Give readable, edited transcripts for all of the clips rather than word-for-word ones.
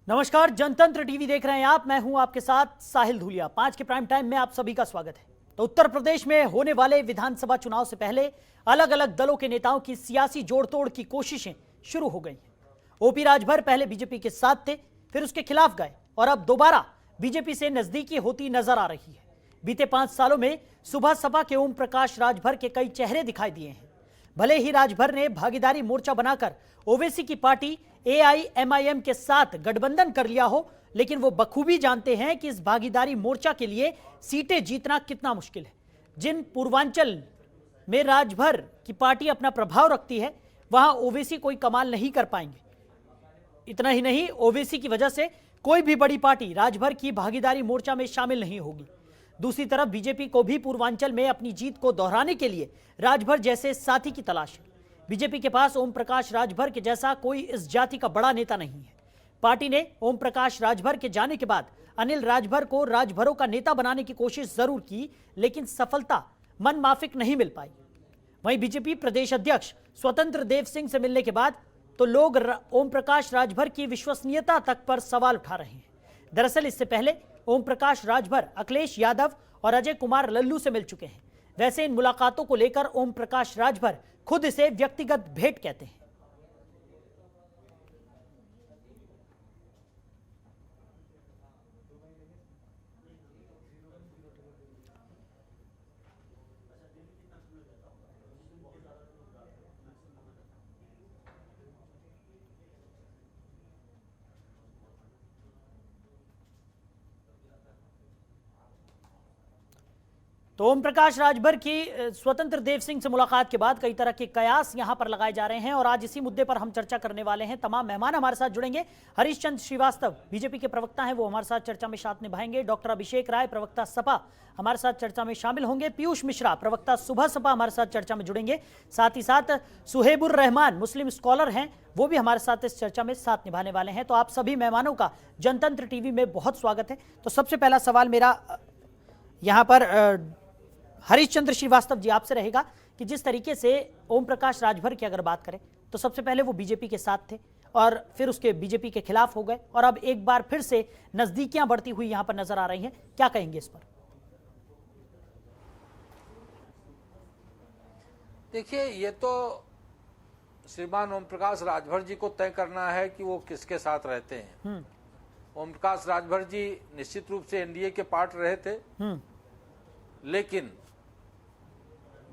नमस्कार, जनतंत्र टीवी देख रहे हैं आप। मैं हूं आपके साथ साहिल धूलिया। 5 के प्राइम टाइम में आप सभी का स्वागत है। तो उत्तर प्रदेश में होने वाले विधानसभा चुनाव से पहले अलग अलग दलों के नेताओं की सियासी जोड़तोड़ की कोशिशें शुरू हो गई हैं। ओपी राजभर पहले बीजेपी के साथ थे, फिर उसके खिलाफ गए और अब दोबारा बीजेपी से नजदीकी होती नजर आ रही है। बीते 5 सालों में सुबह सपा के ओम प्रकाश राजभर के कई चेहरे दिखाई दिए हैं। भले ही राजभर ने भागीदारी मोर्चा बनाकर ओवैसी की पार्टी एआईएमआईएम के साथ गठबंधन कर लिया हो, लेकिन वो बखूबी जानते हैं कि इस भागीदारी मोर्चा के लिए सीटें जीतना कितना मुश्किल है। जिन पूर्वांचल में राजभर की पार्टी अपना प्रभाव रखती है, वहां ओवैसी कोई कमाल नहीं कर पाएंगे। इतना ही नहीं, ओवैसी की वजह से कोई भी बड़ी पार्टी राजभर की भागीदारी मोर्चा में शामिल नहीं होगी। दूसरी तरफ बीजेपी को भी पूर्वांचल में अपनी जीत को दोहराने के लिए राजभर जैसे साथी की तलाश है। बीजेपी के पास ओम प्रकाश राजभर के जैसा कोई इस जाति का बड़ा नेता नहीं है। पार्टी ने ओम प्रकाश राजभर के जाने के बाद अनिल राजभर को राजभरों का नेता बनाने की कोशिश जरूर की, लेकिन सफलता मन माफिक नहीं मिल पाई। वहीं बीजेपी प्रदेश अध्यक्ष स्वतंत्र देव सिंह से मिलने के बाद तो लोग ओम प्रकाश राजभर की विश्वसनीयता तक पर सवाल उठा रहे हैं। दरअसल इससे पहले ओम प्रकाश राजभर अखिलेश यादव और अजय कुमार लल्लू से मिल चुके हैं। वैसे इन मुलाकातों को लेकर ओम प्रकाश राजभर खुद इसे व्यक्तिगत भेंट कहते हैं। तो ओम प्रकाश राजभर की स्वतंत्र देव सिंह से मुलाकात के बाद कई तरह के कयास यहां पर लगाए जा रहे हैं और आज इसी मुद्दे पर हम चर्चा करने वाले हैं। तमाम मेहमान हमारे साथ जुड़ेंगे। हरीश चंद्र श्रीवास्तव बीजेपी के प्रवक्ता हैं, वो हमारे साथ चर्चा में साथ निभाएंगे। डॉक्टर अभिषेक राय प्रवक्ता सपा हमारे साथ चर्चा में शामिल होंगे। पीयूष मिश्रा प्रवक्ता सुबह सपा हमारे साथ चर्चा में जुड़ेंगे। साथ ही साथ सुहेबुर रहमान मुस्लिम स्कॉलर हैं, वो भी हमारे साथ इस चर्चा में साथ निभाने वाले हैं। तो आप सभी मेहमानों का जनतंत्र टीवी में बहुत स्वागत है। तो सबसे पहला सवाल मेरा यहाँ पर हरीश चंद्र श्रीवास्तव जी आपसे रहेगा कि जिस तरीके से ओम प्रकाश राजभर की अगर बात करें तो सबसे पहले वो बीजेपी के साथ थे और फिर उसके बीजेपी के खिलाफ हो गए और अब एक बार फिर से नजदीकियां बढ़ती हुई यहां पर नजर आ रही हैं। क्या कहेंगे इस पर? देखिए, ये तो श्रीमान ओम प्रकाश राजभर जी को तय करना है कि वो किसके साथ रहते हैं। ओम प्रकाश राजभर जी निश्चित रूप से एनडीए के पार्ट रहे थे, लेकिन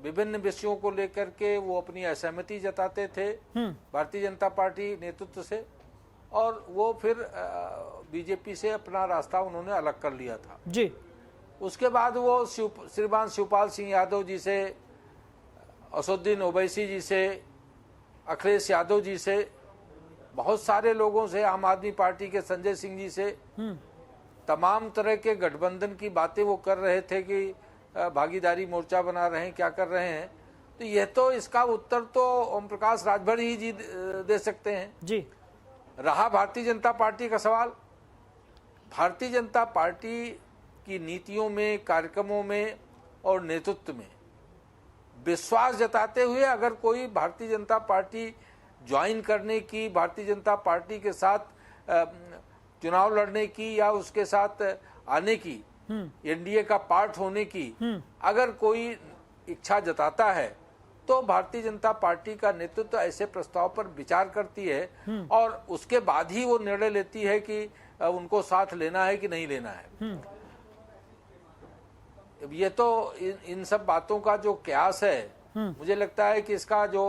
विभिन्न विषयों को लेकर के वो अपनी असहमति जताते थे भारतीय जनता पार्टी नेतृत्व से, और वो फिर बीजेपी से अपना रास्ता उन्होंने अलग कर लिया था जी। उसके बाद वो श्रीमान शिवपाल सिंह यादव जी से, असदुद्दीन ओवैसी जी से, अखिलेश यादव जी से, बहुत सारे लोगों से, आम आदमी पार्टी के संजय सिंह जी से, तमाम तरह के गठबंधन की बातें वो कर रहे थे कि भागीदारी मोर्चा बना रहे हैं, क्या कर रहे हैं। तो यह तो इसका उत्तर तो ओम प्रकाश राजभर ही जी दे सकते हैं जी। रहा भारतीय जनता पार्टी का सवाल, भारतीय जनता पार्टी की नीतियों में, कार्यक्रमों में और नेतृत्व में विश्वास जताते हुए अगर कोई भारतीय जनता पार्टी ज्वाइन करने की, भारतीय जनता पार्टी के साथ चुनाव लड़ने की या उसके साथ आने की, एनडीए का पार्ट होने की अगर कोई इच्छा जताता है, तो भारतीय जनता पार्टी का नेतृत्व ऐसे प्रस्ताव पर विचार करती है और उसके बाद ही वो निर्णय लेती है कि उनको साथ लेना है कि नहीं लेना है। ये तो इन सब बातों का जो कयास है, मुझे लगता है कि इसका जो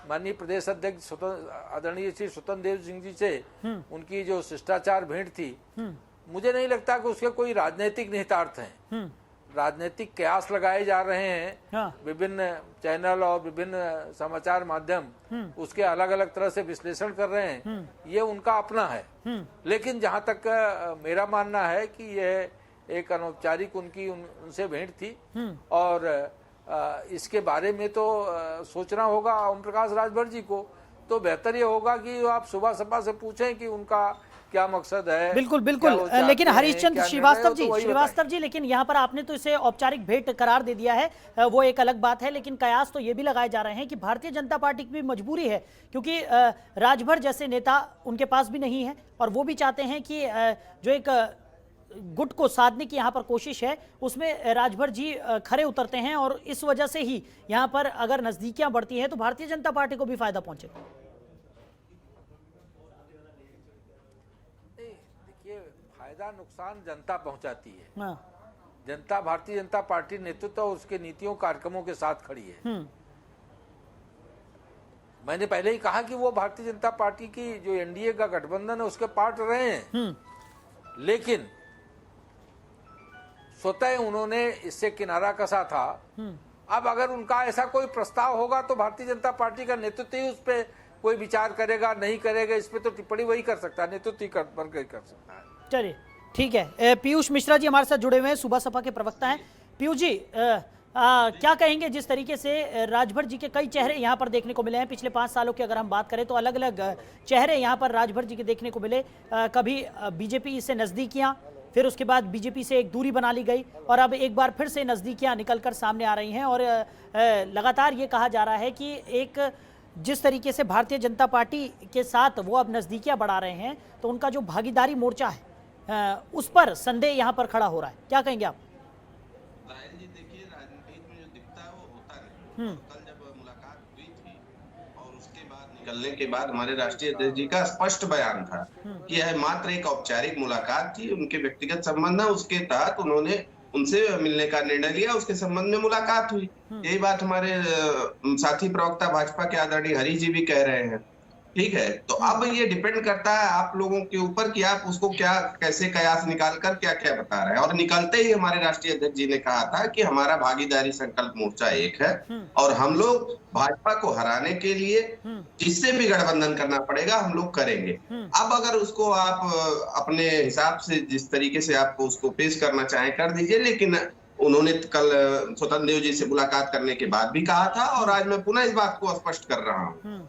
माननीय प्रदेश अध्यक्ष आदरणीय श्री स्वतंत्र देव सिंह जी से उनकी जो शिष्टाचार भेंट थी, मुझे नहीं लगता कि उसके कोई राजनीतिक निहितार्थ हैं। राजनीतिक कयास लगाए जा रहे हैं, विभिन्न चैनल और विभिन्न समाचार माध्यम उसके अलग अलग तरह से विश्लेषण कर रहे हैं, ये उनका अपना है। लेकिन जहां तक मेरा मानना है कि यह एक अनौपचारिक उनकी उनसे भेंट थी और इसके बारे में तो सोचना होगा ओम प्रकाश राजभर जी को। तो बेहतर ये होगा कि आप सुबह सपा से पूछें कि उनका क्या मकसद है। बिल्कुल क्या बिल्कुल, वो चाहते लेकिन हैं, हरीशचंद्र क्या निर्णय श्रीवास्तव हो, जी, तो वही श्रीवास्तव जी, लेकिन यहाँ पर आपने तो इसे औपचारिक भेंट करार दे दिया है, वो एक अलग बात है, लेकिन कयास तो ये भी लगाए जा रहे हैं कि भारतीय जनता पार्टी की भी मजबूरी है, क्योंकि राजभर जैसे नेता उनके पास भी नहीं है, और वो भी चाहते हैं कि जो एक गुट को साधने की यहाँ पर कोशिश है उसमें राजभर जी खरे उतरते हैं, और इस वजह से ही यहाँ पर अगर नजदीकियां बढ़ती हैं तो भारतीय जनता पार्टी को भी फायदा पहुंचेगा। देखिए, फायदा नुकसान जनता पहुंचाती है। हाँ। जनता भारतीय जनता पार्टी नेतृत्व और उसके नीतियों कार्यक्रमों के साथ खड़ी है। मैंने पहले ही कहा कि वो भारतीय जनता पार्टी की जो एनडीए का गठबंधन है उसके पार्ट रहे हैं, लेकिन स्वतः उन्होंने इससे किनारा कसा था। अब अगर उनका ऐसा कोई प्रस्ताव होगा तो भारतीय जनता पार्टी का नेतृत्व ही उस पर कोई विचार करेगा, नहीं करेगा इस पे तो टिप्पणी वही कर सकता है, नेतृत्व ही कर सकता है। चलिए ठीक है। पीयूष मिश्रा जी हमारे साथ जुड़े हुए हैं, सुबह सपा के प्रवक्ता हैं। पीयूष जी, क्या कहेंगे, जिस तरीके से राजभर जी के कई चेहरे यहाँ पर देखने को मिले हैं पिछले 5 सालों की अगर हम बात करें तो अलग अलग चेहरे यहाँ पर राजभर जी के देखने को मिले। कभी बीजेपी से नजदीकियां, फिर उसके बाद बीजेपी से एक दूरी बना ली गई, और अब एक बार फिर से नजदीकियां निकलकर सामने आ रही हैं, और लगातार ये कहा जा रहा है कि एक जिस तरीके से भारतीय जनता पार्टी के साथ वो अब नजदीकियां बढ़ा रहे हैं तो उनका जो भागीदारी मोर्चा है उस पर संदेह यहाँ पर खड़ा हो रहा है। क्या कहेंगे आप? रायन जी, देखिए, राजनीति में जो दिखता है वो होता नहीं। कल जब मुलाकात हुई थी और उसके बाद निकलने के बाद हमारे राष्ट्रीय अध्यक्ष जी का स्पष्ट बयान था कि यह मात्र एक औपचारिक मुलाकात थी, उनके व्यक्तिगत संबंध है, उसके तहत उन्होंने उनसे मिलने का निर्णय लिया, उसके संबंध में मुलाकात हुई। यही बात हमारे साथी प्रवक्ता भाजपा के आदरणीय हरीश जी भी कह रहे हैं। ठीक है, तो अब ये डिपेंड करता है आप लोगों के ऊपर कि आप उसको क्या कैसे कयास निकालकर क्या क्या बता रहे हैं। और निकलते ही हमारे राष्ट्रीय अध्यक्ष जी ने कहा था कि हमारा भागीदारी संकल्प मोर्चा एक है और हम लोग भाजपा को हराने के लिए जिससे भी गठबंधन करना पड़ेगा हम लोग करेंगे। अब अगर उसको आप अपने हिसाब से जिस तरीके से आपको उसको पेश करना चाहें कर दीजिए, लेकिन उन्होंने कल स्वतंत्र देव जी से मुलाकात करने के बाद भी कहा था, और आज मैं पुनः इस बात को स्पष्ट कर रहा हूँ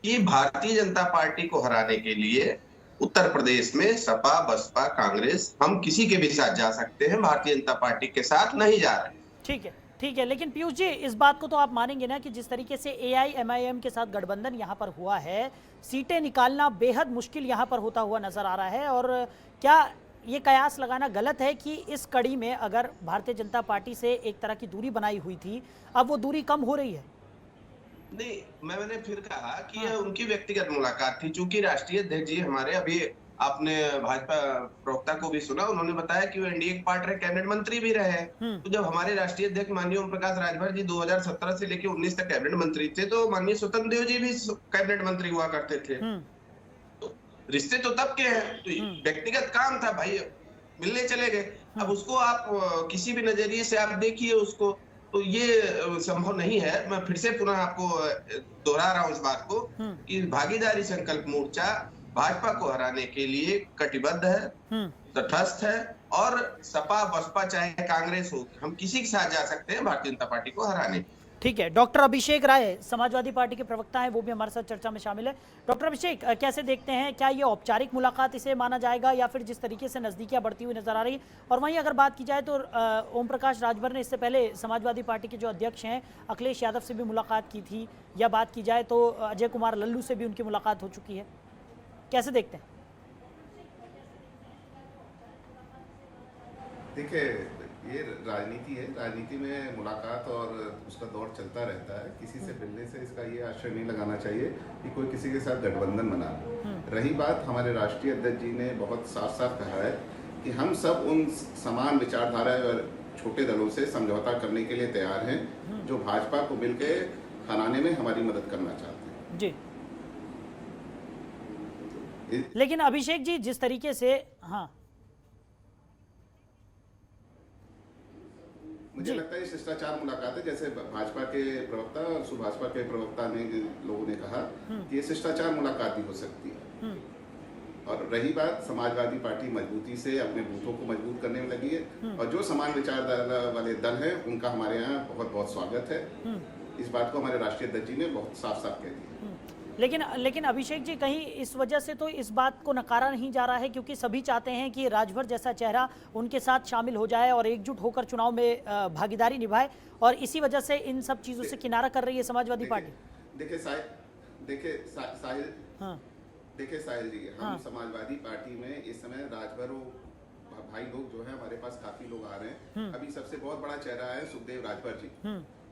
कि भारतीय जनता पार्टी को हराने के लिए उत्तर प्रदेश में सपा, बसपा, कांग्रेस, हम किसी के भी साथ जा सकते हैं, भारतीय जनता पार्टी के साथ नहीं जा रहे। ठीक है, ठीक है, लेकिन पीयूष जी, इस बात को तो आप मानेंगे ना कि जिस तरीके से AIMIM के साथ गठबंधन यहाँ पर हुआ है, सीटें निकालना बेहद मुश्किल यहाँ पर होता हुआ नजर आ रहा है, और क्या ये कयास लगाना गलत है कि इस कड़ी में अगर भारतीय जनता पार्टी से एक तरह की दूरी बनाई हुई थी, अब वो दूरी कम हो रही है? नहीं, मैंने फिर कहा कि यह उनकी व्यक्तिगत मुलाकात थी, चूंकि राष्ट्रीय अध्यक्ष जी हमारे, अभी आपने भाजपा प्रवक्ता को भी सुना, उन्होंने बताया कि वो एनडीए के पार्ट रहे, कैबिनेट मंत्री भी रहे। तो जब हमारे राष्ट्रीय अध्यक्ष माननीय ओम प्रकाश राजभर जी 2017 से लेकर 19 तक कैबिनेट मंत्री थे, तो माननीय स्वतंत्र देव जी भी कैबिनेट मंत्री हुआ करते थे। तो रिश्ते तो तब के हैं, तो व्यक्तिगत काम था भाई, मिलने चले गए। अब उसको आप किसी भी नजरिए से आप देखिए उसको, तो ये संभव नहीं है। मैं फिर से पुनः आपको दोहरा रहा हूं इस बात को कि भागीदारी संकल्प मोर्चा भाजपा को हराने के लिए कटिबद्ध है, तटस्थ है, और सपा, बसपा, चाहे कांग्रेस हो, हम किसी के साथ जा सकते हैं भारतीय जनता पार्टी को हराने। ठीक है, डॉक्टर अभिषेक राय समाजवादी पार्टी के प्रवक्ता हैं, वो भी हमारे साथ चर्चा में शामिल है। डॉक्टर अभिषेक, कैसे देखते हैं, क्या ये औपचारिक मुलाकात इसे माना जाएगा या फिर जिस तरीके से नजदीकियां बढ़ती हुई नजर आ रही? और वहीं अगर बात की जाए तो ओम प्रकाश राजभर ने इससे पहले समाजवादी पार्टी के जो अध्यक्ष हैं अखिलेश यादव से भी मुलाकात की थी, या बात की जाए तो अजय कुमार लल्लू से भी उनकी मुलाकात हो चुकी है, कैसे देखते हैं? देखिए, ये राजनीति है, राजनीति में मुलाकात और उसका दौर चलता रहता है। किसी से मिलने से इसका ये आशय नहीं लगाना चाहिए कि कोई किसी के साथ गठबंधन बना ले। रही बात, हमारे राष्ट्रीय अध्यक्ष जी ने बहुत साफ साफ कहा है कि हम सब उन समान विचारधारा और छोटे दलों से समझौता करने के लिए तैयार हैं जो भाजपा को मिलकर हराने में हमारी मदद करना चाहते हैं। जी, लेकिन अभिषेक जी, जिस तरीके से, हाँ, मुझे लगता है ये शिष्टाचार मुलाकात है, जैसे भाजपा के प्रवक्ता और सुभाषपा के प्रवक्ता ने लोगों ने कहा कि ये शिष्टाचार मुलाकात भी हो सकती है। और रही बात, समाजवादी पार्टी मजबूती से अपने बूथों को मजबूत करने में लगी है, और जो समान विचारधारा वाले दल हैं उनका हमारे यहाँ बहुत बहुत स्वागत है। इस बात को हमारे राष्ट्रीय अध्यक्ष जी ने बहुत साफ साफ कह दिया। लेकिन अभिषेक जी, कहीं इस वजह से तो इस बात को नकारा नहीं जा रहा है, क्योंकि सभी चाहते हैं कि राजभर जैसा चेहरा उनके साथ शामिल हो जाए और एकजुट होकर चुनाव में भागीदारी निभाए, और इसी वजह से इन सब चीजों से किनारा कर रही है समाजवादी पार्टी। देखिए साहिल, हाँ देखिए साहिल जी, हम समाजवादी पार्टी में इस समय राजभर भाई लोग जो है हमारे पास काफी लोग आ रहे हैं। अभी सबसे बहुत बड़ा चेहरा है सुखदेव राजभर जी।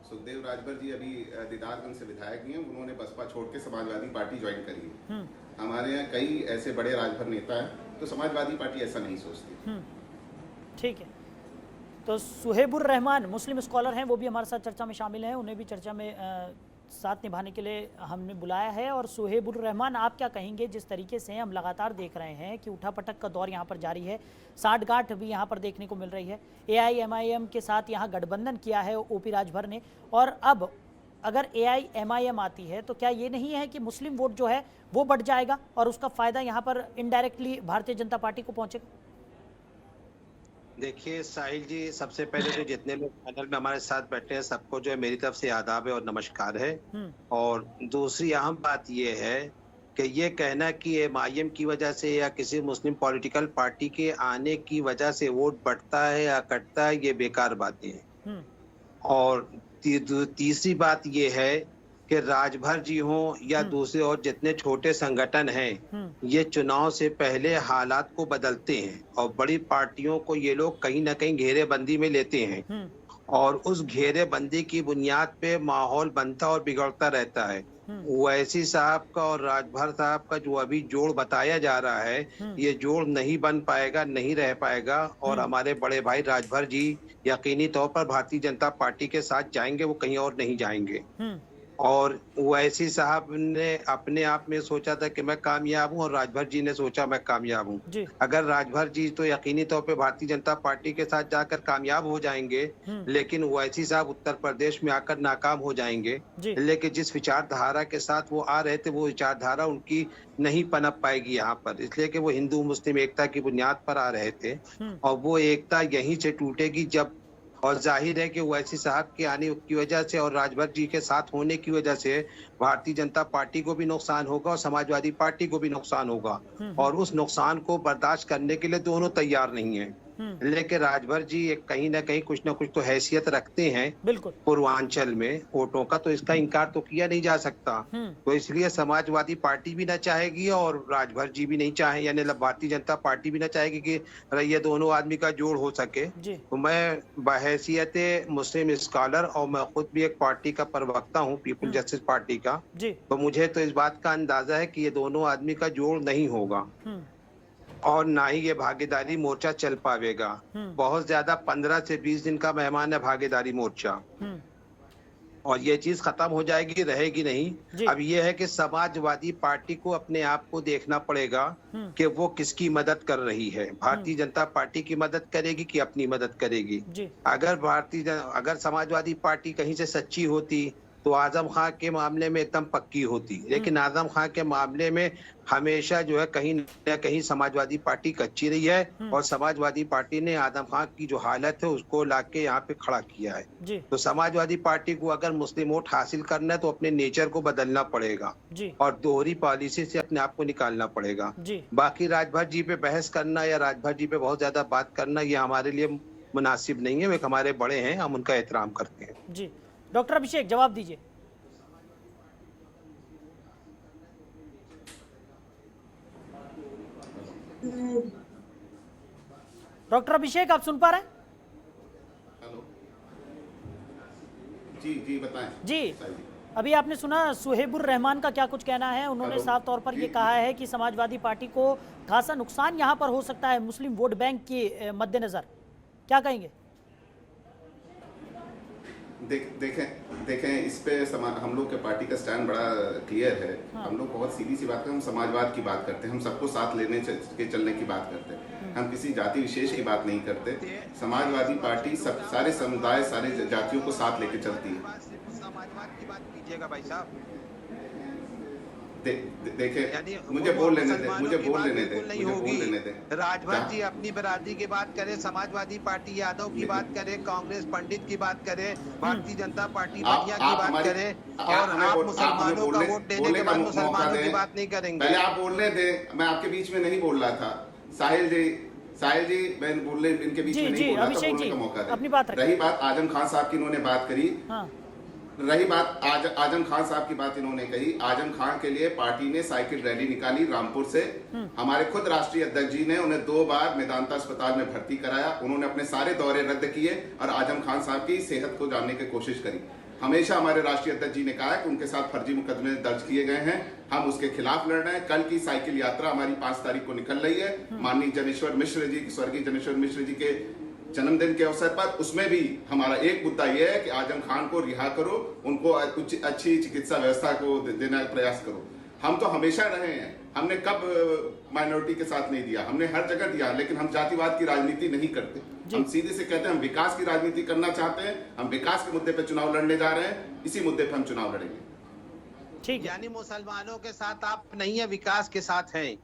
सुखदेव राजभर जी अभी दीदारगंज से विधायक हैं, उन्होंने बसपा छोड़ के समाजवादी पार्टी ज्वाइन करी है। हमारे यहाँ कई ऐसे बड़े राजभर नेता हैं, तो समाजवादी पार्टी ऐसा नहीं सोचती। ठीक है, तो सुहेबुर रहमान मुस्लिम स्कॉलर हैं, वो भी हमारे साथ चर्चा में शामिल हैं, उन्हें भी चर्चा में साथ निभाने के लिए हमने बुलाया है। और सुहेबुर रहमान, आप क्या कहेंगे, जिस तरीके से हम लगातार देख रहे हैं कि उठापटक का दौर यहाँ पर जारी है, साठगांठ भी यहाँ पर देखने को मिल रही है, AIMIM के साथ यहाँ गठबंधन किया है OP राजभर ने, और अब अगर AIMIM आती है तो क्या ये नहीं है कि मुस्लिम वोट जो है वो बढ़ जाएगा और उसका फायदा यहाँ पर इनडायरेक्टली भारतीय जनता पार्टी को पहुंचेगा? देखिए साहिल जी, सबसे पहले तो जितने लोग पैनल में हमारे साथ बैठे हैं सबको जो है मेरी तरफ से आदाब है और नमस्कार है। और दूसरी अहम बात ये है कि ये कहना कि MIM की वजह से या किसी मुस्लिम पॉलिटिकल पार्टी के आने की वजह से वोट बढ़ता है या कटता है, ये बेकार बातें हैं। और तीसरी बात ये है कि राजभर जी हों या दूसरे और जितने छोटे संगठन हैं, ये चुनाव से पहले हालात को बदलते हैं और बड़ी पार्टियों को ये लोग कहीं ना कहीं घेरेबंदी में लेते हैं और उस घेरेबंदी की बुनियाद पे माहौल बनता और बिगड़ता रहता है। ओवैसी साहब का और राजभर साहब का जो अभी जोड़ बताया जा रहा है, ये जोड़ नहीं बन पाएगा, नहीं रह पाएगा, और हमारे बड़े भाई राजभर जी यकीनी तौर पर भारतीय जनता पार्टी के साथ जाएंगे, वो कहीं और नहीं जाएंगे। और ओवैसी साहब ने अपने आप में सोचा था कि मैं कामयाब हूं और राजभर जी ने सोचा मैं कामयाब हूं। अगर राजभर जी तो यकीनी तौर पे भारतीय जनता पार्टी के साथ जाकर कामयाब हो जाएंगे, लेकिन ओवैसी साहब उत्तर प्रदेश में आकर नाकाम हो जाएंगे। लेकिन जिस विचारधारा के साथ वो आ रहे थे, वो विचारधारा उनकी नहीं पनप पाएगी यहाँ पर, इसलिए कि वो हिंदू मुस्लिम एकता की बुनियाद पर आ रहे थे और वो एकता यहीं से टूटेगी जब, और जाहिर है कि ओवैसी साहब के आने की वजह से और राजभर जी के साथ होने की वजह से भारतीय जनता पार्टी को भी नुकसान होगा और समाजवादी पार्टी को भी नुकसान होगा, और उस नुकसान को बर्दाश्त करने के लिए दोनों तैयार नहीं है। लेकिन राजभर जी कहीं ना कहीं कुछ ना कुछ तो हैसियत रखते हैं बिल्कुल पूर्वांचल में वोटों का, तो इसका इनकार तो किया नहीं जा सकता। तो इसलिए समाजवादी पार्टी भी ना चाहेगी और राजभर जी भी नहीं चाहे, यानी भारतीय जनता पार्टी भी ना चाहेगी कि ये दोनों आदमी का जोड़ हो सके। तो मैं बहैसियत मुस्लिम स्कॉलर और मैं खुद भी एक पार्टी का प्रवक्ता हूँ, पीपल जस्टिस पार्टी का, तो मुझे तो इस बात का अंदाजा है कि ये दोनों आदमी का जोड़ नहीं होगा और ना ही ये भागीदारी मोर्चा चल पाएगा। बहुत ज्यादा 15 से 20 दिन का मेहमान है भागीदारी मोर्चा, और ये चीज खत्म हो जाएगी, रहेगी नहीं। अब ये है कि समाजवादी पार्टी को अपने आप को देखना पड़ेगा कि वो किसकी मदद कर रही है, भारतीय जनता पार्टी की मदद करेगी कि अपनी मदद करेगी। अगर समाजवादी पार्टी कहीं से सच्ची होती तो आजम खां के मामले में एकदम पक्की होती, लेकिन आजम खां के मामले में हमेशा जो है कहीं न कहीं समाजवादी पार्टी कच्ची रही है और समाजवादी पार्टी ने आजम खां की जो हालत है उसको लाके यहाँ पे खड़ा किया है। तो समाजवादी पार्टी को अगर मुस्लिम वोट हासिल करना है तो अपने नेचर को बदलना पड़ेगा और दोहरी पॉलिसी से अपने आप को निकालना पड़ेगा। बाकी राजभर जी पे बहस करना या राजभर जी पे बहुत ज्यादा बात करना ये हमारे लिए मुनासिब नहीं है। वे हमारे बड़े हैं, हम उनका एहतराम करते हैं। जी डॉक्टर अभिषेक जवाब दीजिए। डॉक्टर अभिषेक आप सुन पा रहे हैं? हेलो जी बताएं। जी अभी आपने सुना सुहेबुर रहमान का क्या कुछ कहना है। उन्होंने साफ तौर पर ये कहा है कि समाजवादी पार्टी को खासा नुकसान यहाँ पर हो सकता है मुस्लिम वोट बैंक के मद्देनजर, क्या कहेंगे? देखें इस पे हम लोग के पार्टी का स्टैंड बड़ा क्लियर है। हम लोग बहुत सीधी सी बात करते हैं, हम समाजवाद की बात करते हैं, हम सबको साथ लेने के चलने की बात करते हैं, हम किसी जाति विशेष की बात नहीं करते। समाजवादी पार्टी सारे समुदाय सारे जातियों को साथ लेके चलती है। समाजवाद की बात कीजिएगा भाई साहब। देखिए, यानी मुझे वो बोल लेने दे, मुसलमानों मुझे की बोल बात लेने दे, बिल्कुल नहीं मुझे बोल लेने दे। होगी। राजभर जी अपनी बरादरी की बात करें, समाजवादी पार्टी यादव की बात करें, कांग्रेस पंडित की बात करें, भारतीय जनता पार्टी बनिया की बात हमारी करें, आप और हमें आप आप हमें मुसलमानों का बोलने वोट लेने बोलने के का बाद मौका मुसलमानों की दें। बात नहीं करेंगे। पहले आप बोलने दें, मैं आपके बीच में नहीं बोल रहा था। साहिल जी मैं बोलने इनके बीच जी में जी नहीं बोल रहा था, अभिषेक बोलने जी का मौका अपनी दें। बात रखें। रही बात आजम खान साहब की, इन्होंने बात करी। हाँ रही बात आजम खान साहब की बात इन्होंने कही। आजम खान के लिए पार्टी ने साइकिल रैली निकाली रामपुर से। हमारे खुद राष्ट्रीय अध्यक्ष जी ने उन्हें 2 बार मेदांता अस्पताल में भर्ती कराया। उन्होंने अपने सारे दौरे रद्द किए और आजम खान साहब की सेहत को जानने की कोशिश करी। हमेशा हमारे राष्ट्रीय अध्यक्ष जी ने कहा है कि उनके साथ फर्जी मुकदमे दर्ज किए गए हैं, हम उसके खिलाफ लड़ रहे हैं। कल की साइकिल यात्रा हमारी 5 तारीख को निकल रही है। माननीय जनेश्वर मिश्र जी, स्वर्गीय जनेश्वर मिश्र जी के जन्मदिन के अवसर पर, उसमें भी हमारा एक मुद्दा यह है कि आजम खान को रिहा करो, उनको अच्छी चिकित्सा व्यवस्था को देने का प्रयास करो। हम तो हमेशा रहे हैं, हमने कब माइनॉरिटी के साथ नहीं दिया, हमने हर जगह दिया, लेकिन हम जातिवाद की राजनीति नहीं करते। हम सीधे से कहते हैं हम विकास की राजनीति करना चाहते हैं, हम विकास के मुद्दे पर चुनाव लड़ने जा रहे हैं, इसी मुद्दे पर हम चुनाव लड़ेंगे। ठीक है। यानी मुसलमानों के साथ आप नहीं है, विकास के साथ हैं।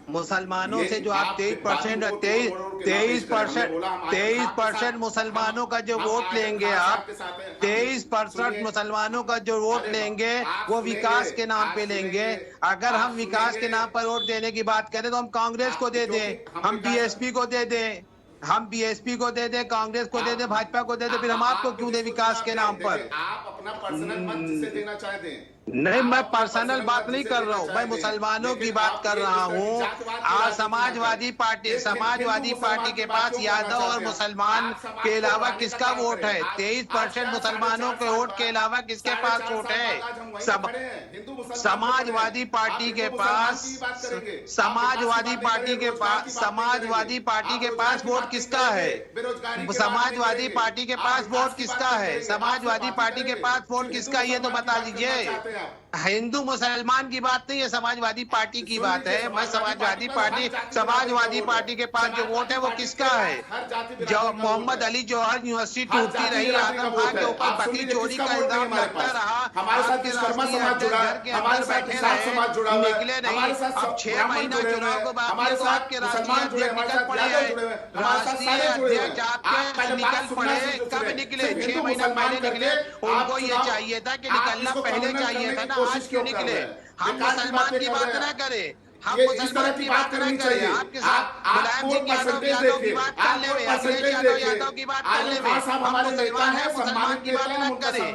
मुसलमानों से जो आप 23% मुसलमानों का जो वोट लेंगे, आप 23% मुसलमानों का जो वोट लेंगे वो विकास के नाम पे लेंगे। अगर हम विकास के नाम पर वोट देने की बात करें तो हम कांग्रेस को दे दें, हम बीएसपी को दे दें, हम बीएसपी को दे दें, कांग्रेस को दे दें, भाजपा को दे दें, फिर हम आपको क्यों दें विकास के नाम पर? आप अपना पर्सनल मत जिसे देना चाहते हैं। नहीं, मैं पर्सनल बात नहीं कर रहा हूँ, मैं मुसलमानों की बात कर रहा हूँ। आज समाजवादी पार्टी के पास यादव और मुसलमान के अलावा किसका वोट है? 23% मुसलमानों के वोट के अलावा किसके पास वोट है? समाजवादी पार्टी के पास वोट किसका है? समाजवादी पार्टी के पास वोट किसका है? समाजवादी पार्टी के पास वोट किसका, ये तो बता दीजिए। हिंदू मुसलमान की बात नहीं है, समाजवादी पार्टी की बात है। मैं समाजवादी पार्टी के पास जो वोट है वो किसका है? जो मोहम्मद अली जौहर यूनिवर्सिटी टूटती रही, आजम खान के ऊपर बकरी चोरी का इल्जाम लगता रहा, हमारे साथ विश्वकर्मा समाज जुड़ा, हमारे साथ किसान समाज जुड़ा हुआ है, निकले नहीं। अब 6 महीना चुनाव के बाद हमारे साथ आपके राष्ट्रीय अध्यक्ष निकल पड़े हैं, राष्ट्रीय अध्यक्ष आपके निकल पड़े। कब निकले? 6 महीना पहले निकले। उनको ये चाहिए था कि निकलना पहले चाहिए था ना, आज क्यों निकले? हम मुसलमान की बात ना करें, हम मुसलमान की बात ना करें। आपके साथ मुलायम सिंह यादव की बात कर ले, अखिलेश यादव की बात कर ले, हम मुसलमान है, मुसलमान की बात ना करें।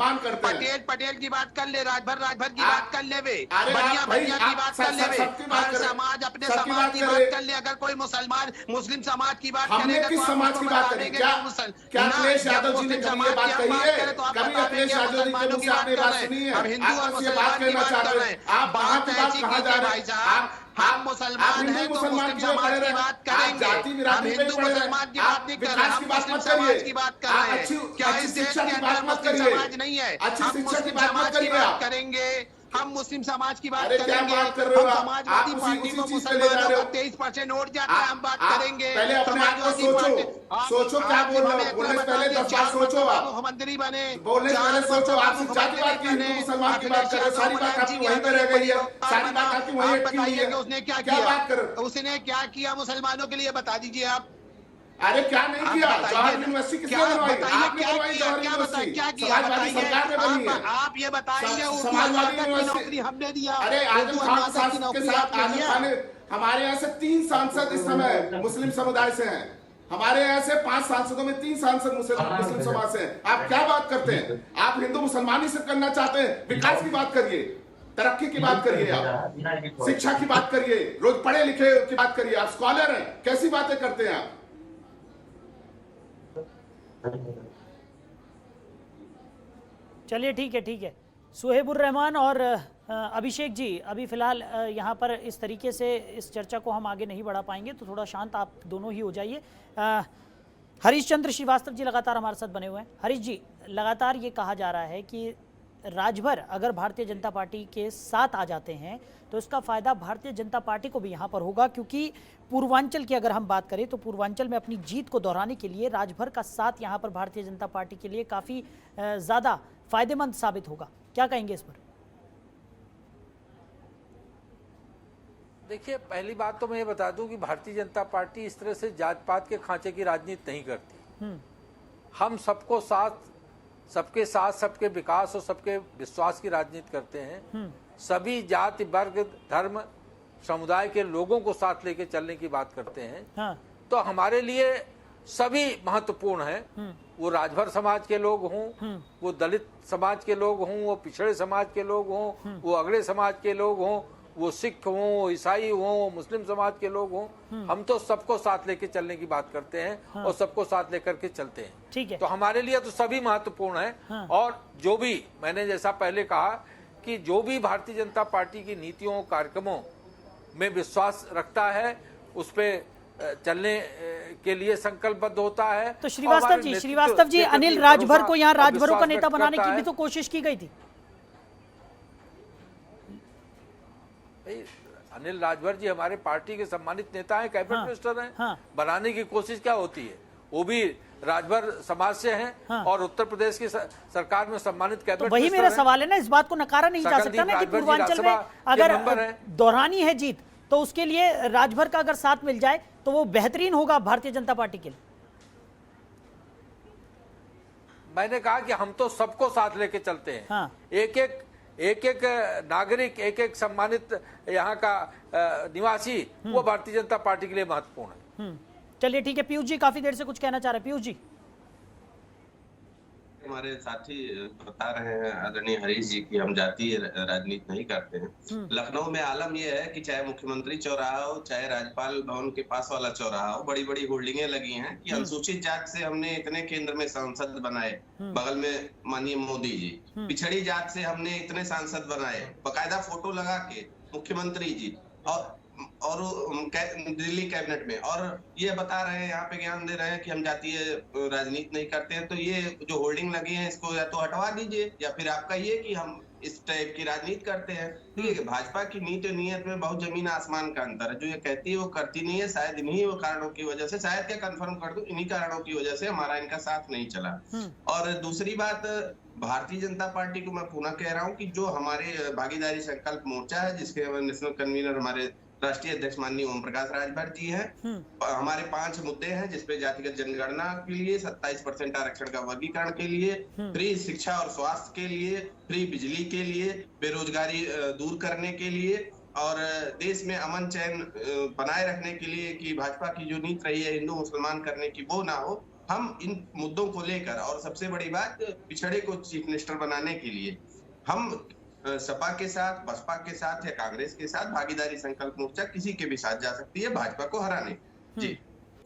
पटेल की बात कर ले, राजभर की बात कर ले, बनिया की बात कर ले, हर समाज अपने समाज की बात कर ले। अगर कोई मुस्लिम समाज की बात करेगा किस समाज की बात करें? क्या अखिलेश यादव जी ने कभी ये बात कही है? कभी अखिलेश यादव जी के मुंह से आपने बात सुनी है? हम हिंदू और मुसलमान की बात कर रहे हैं। आप बात ऐसी कीजिए भाई साहब, हम मुसलमान हैं तो मुस्लिम समाज की बात करेंगे। हम हिंदू मुसलमान की बात नहीं कर रहे, हम मुस्लिम समाज की बात कर रहे हैं। क्या इस देश के अंदर मुस्लिम समाज नहीं है? हम मुस्लिम समाज की बात करेंगे, हम मुस्लिम समाज की बात करेंगे। हम समाजवादी पार्टी को मुसलमानों का 23% वोट जाता है, हम बात करेंगे। पहले अपने आप को सोचो क्या बोल रहे हो। बोलने से पहले 10 बार सोचो। आप मुख्यमंत्री बने, बोलने से पहले सोचो। आप सिर्फ जातिवाद की, हिंदू मुसलमान की बात कर रहे हो, सारी बात आपकी वहीं पे रह गई है, सारी बात आपकी वहीं अटकी हुई है। उसने क्या बात कर? उसने क्या किया मुसलमानों के लिए, बता दीजिए आप। अरे क्या नहीं किया? जवाहर यूनिवर्सिटी किसने बनवाई? आपने बनवाई जवाहर यूनिवर्सिटी, समाजवादी सरकार में बनी है। आप ये बताइए, समाजवादी नौकरी हमने दिया। अरे आजम खान साहब के साथ आजम खान ने, हमारे यहाँ से 3 सांसद इस समय मुस्लिम समुदाय से हैं। हमारे यहाँ से 5 सांसदों में 3 सांसद मुस्लिम समाज से हैं। आप क्या बात करते हैं? आप हिंदू मुसलमानी से करना चाहते हैं? विकास की बात करिए, तरक्की की बात करिए, आप शिक्षा की बात करिए, रोज पढ़े लिखे की बात करिए। आप स्कॉलर हैं, कैसी बातें करते हैं आप? चलिए ठीक है। सुहेबुर रहमान और अभिषेक जी, अभी फिलहाल यहाँ पर इस तरीके से इस चर्चा को हम आगे नहीं बढ़ा पाएंगे, तो थोड़ा शांत आप दोनों ही हो जाइए। हरीश चंद्र श्रीवास्तव जी लगातार हमारे साथ बने हुए हैं। हरीश जी, लगातार ये कहा जा रहा है कि राजभर अगर भारतीय जनता पार्टी के साथ आ जाते हैं तो इसका फायदा भारतीय जनता पार्टी को भी यहाँ पर होगा, क्योंकि पूर्वांचल की अगर हम बात करें तो पूर्वांचल में अपनी जीत को दोहराने के लिए राजभर का साथ यहाँ पर भारतीय जनता पार्टी के लिए काफ़ी ज़्यादा फायदेमंद साबित होगा। क्या कहेंगे इस पर? देखिए, पहली बात तो मैं ये बता दूं कि भारतीय जनता पार्टी इस तरह से जात पात के खांचे की राजनीति नहीं करती। हम सबको सबके साथ सबके विकास और सबके विश्वास की राजनीति करते हैं। सभी जाति वर्ग धर्म समुदाय के लोगों को साथ लेके चलने की बात करते हैं। हाँ। तो हमारे लिए सभी महत्वपूर्ण हैं। वो राजभर समाज के लोग हों, वो दलित समाज के लोग हों, वो पिछड़े समाज के लोग हों, वो अगड़े समाज के लोग हों, वो सिख हों, वो ईसाई हों, वो मुस्लिम समाज के लोग हों, हम तो सबको साथ लेके चलने की बात करते हैं और सबको साथ लेकर के चलते हैं। ठीक है। तो हमारे लिए तो सभी महत्वपूर्ण हैं। और जो भी मैंने जैसा पहले कहा कि जो भी भारतीय जनता पार्टी की नीतियों कार्यक्रमों में विश्वास रखता है, उस पे चलने के लिए संकल्पबद्ध होता है। तो श्रीवास्तव जी अनिल राजभर को यहाँ राजभरों का नेता बनाने की भी तो कोशिश की गई थी। अनिल राजभर जी हमारे पार्टी के सम्मानित नेता हैं, कैबिनेट मिनिस्टर हैं। बनाने की कोशिश क्या होती है? वो भी राजभर समाज से हैं और उत्तर प्रदेश की सरकार में सम्मानित कैबिनेट तो वही मेरा सवाल है ना, इस बात को नकारा नहीं जा सकता ना कि पूर्वांचल में अगर दोहरानी है जीत तो उसके लिए राजभर का अगर साथ मिल जाए तो वो बेहतरीन होगा भारतीय जनता पार्टी के लिए। मैंने कहा कि हम तो सबको साथ लेके चलते हैं। एक एक नागरिक, एक एक सम्मानित यहाँ का निवासी वो भारतीय जनता पार्टी के लिए महत्वपूर्ण है। चलिए ठीक है, पीयूष जी काफी देर से कुछ कहना चाह रहे हैं। पीयूष जी। हमारे साथी बता रहे हैं आदरणीय हरीश जी कि हम जातीय राजनीति नहीं करते हैं। लखनऊ में आलम यह है कि चाहे मुख्यमंत्री चौराहा हो, चाहे राज्यपाल भवन के पास वाला चौराहा हो, बड़ी बड़ी होर्डिंगें लगी हैं कि अनुसूचित जात से हमने इतने केंद्र में सांसद बनाए, बगल में माननीय मोदी जी। पिछड़ी जात से हमने इतने सांसद बनाए, बकायदा फोटो लगा के मुख्यमंत्री जी और दिल्ली कैबिनेट में, और ये बता रहे हैं, यहाँ पे ज्ञान दे रहे हैं कि हम जातीय राजनीति नहीं करते हैं। तो ये जो होर्डिंग लगी है इसको या तो हटवा दीजिए या फिर आप कहिए कि हम इस टाइप की राजनीति करते हैं। ठीक है, भाजपा की नीति और नीयत में बहुत जमीन आसमान का अंतर है। जो ये कहती है वो करती नहीं है। शायद इन्हीं कारणों की वजह से, शायद क्या कंफर्म कर दूं, इन्हीं कारणों की वजह से हमारा इनका साथ नहीं चला। और दूसरी बात, भारतीय जनता पार्टी को मैं पुनः कह रहा हूँ कि जो हमारे भागीदारी संकल्प मोर्चा है, जिसके नेशनल कन्वीनर हमारे राष्ट्रीय अध्यक्ष माननीय ओम प्रकाश राजभर जी हैं, हमारे 5 मुद्दे हैं जिसपे जातिगत जनगणना के लिए, 27% आरक्षण का वर्गीकरण के लिए, फ्री शिक्षा और स्वास्थ्य के लिए, फ्री बिजली के लिए, बेरोजगारी दूर करने के लिए और देश में अमन चैन बनाए रखने के लिए कि भाजपा की जो नीति रही है हिंदू मुसलमान करने की वो ना हो। हम इन मुद्दों को लेकर, और सबसे बड़ी बात, पिछड़े को चीफ मिनिस्टर बनाने के लिए हम सपा के साथ, बसपा के साथ या कांग्रेस के साथ भागीदारी संकल्प मोर्चा किसी के भी साथ जा सकती है भाजपा को हराने। जी।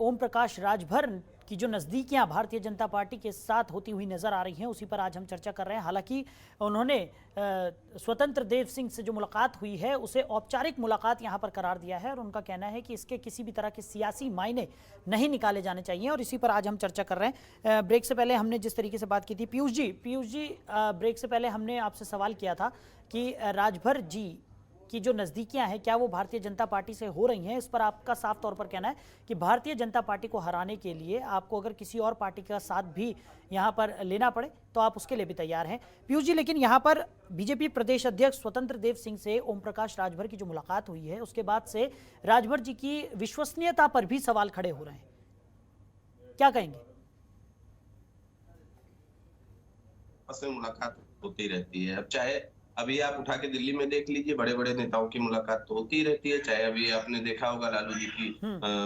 ओम प्रकाश राजभर की जो नज़दीकियां भारतीय जनता पार्टी के साथ होती हुई नजर आ रही हैं, उसी पर आज हम चर्चा कर रहे हैं। हालांकि उन्होंने स्वतंत्र देव सिंह से जो मुलाकात हुई है उसे औपचारिक मुलाकात यहां पर करार दिया है और उनका कहना है कि इसके किसी भी तरह के सियासी मायने नहीं निकाले जाने चाहिए और इसी पर आज हम चर्चा कर रहे हैं। ब्रेक से पहले हमने जिस तरीके से बात की थी, पीयूष जी ब्रेक से पहले हमने आपसे सवाल किया था कि राजभर जी की जो नज़दीकियां हैं क्या वो भारतीय जनता पार्टी से हो रही हैं। इस पर आपका साफ तौर पर कहना है कि भारतीय जनता पार्टी को हराने के लिए आपको अगर किसी और पार्टी का साथ भी यहां पर लेना पड़े तो आप उसके लिए भी तैयार हैं। पीयूष जी, लेकिन यहां पर बीजेपी प्रदेश अध्यक्ष स्वतंत्र देव सिंह से ओम प्रकाश राजभर की जो मुलाकात हुई है उसके बाद से राजभर जी की विश्वसनीयता पर भी सवाल खड़े हो रहे हैं, क्या कहेंगे? मुलाकात होती रहती है। अब चाहे अभी आप उठा के दिल्ली में देख लीजिए, बड़े बड़े नेताओं की मुलाकात तो होती रहती है। चाहे अभी आपने देखा होगा लालू जी की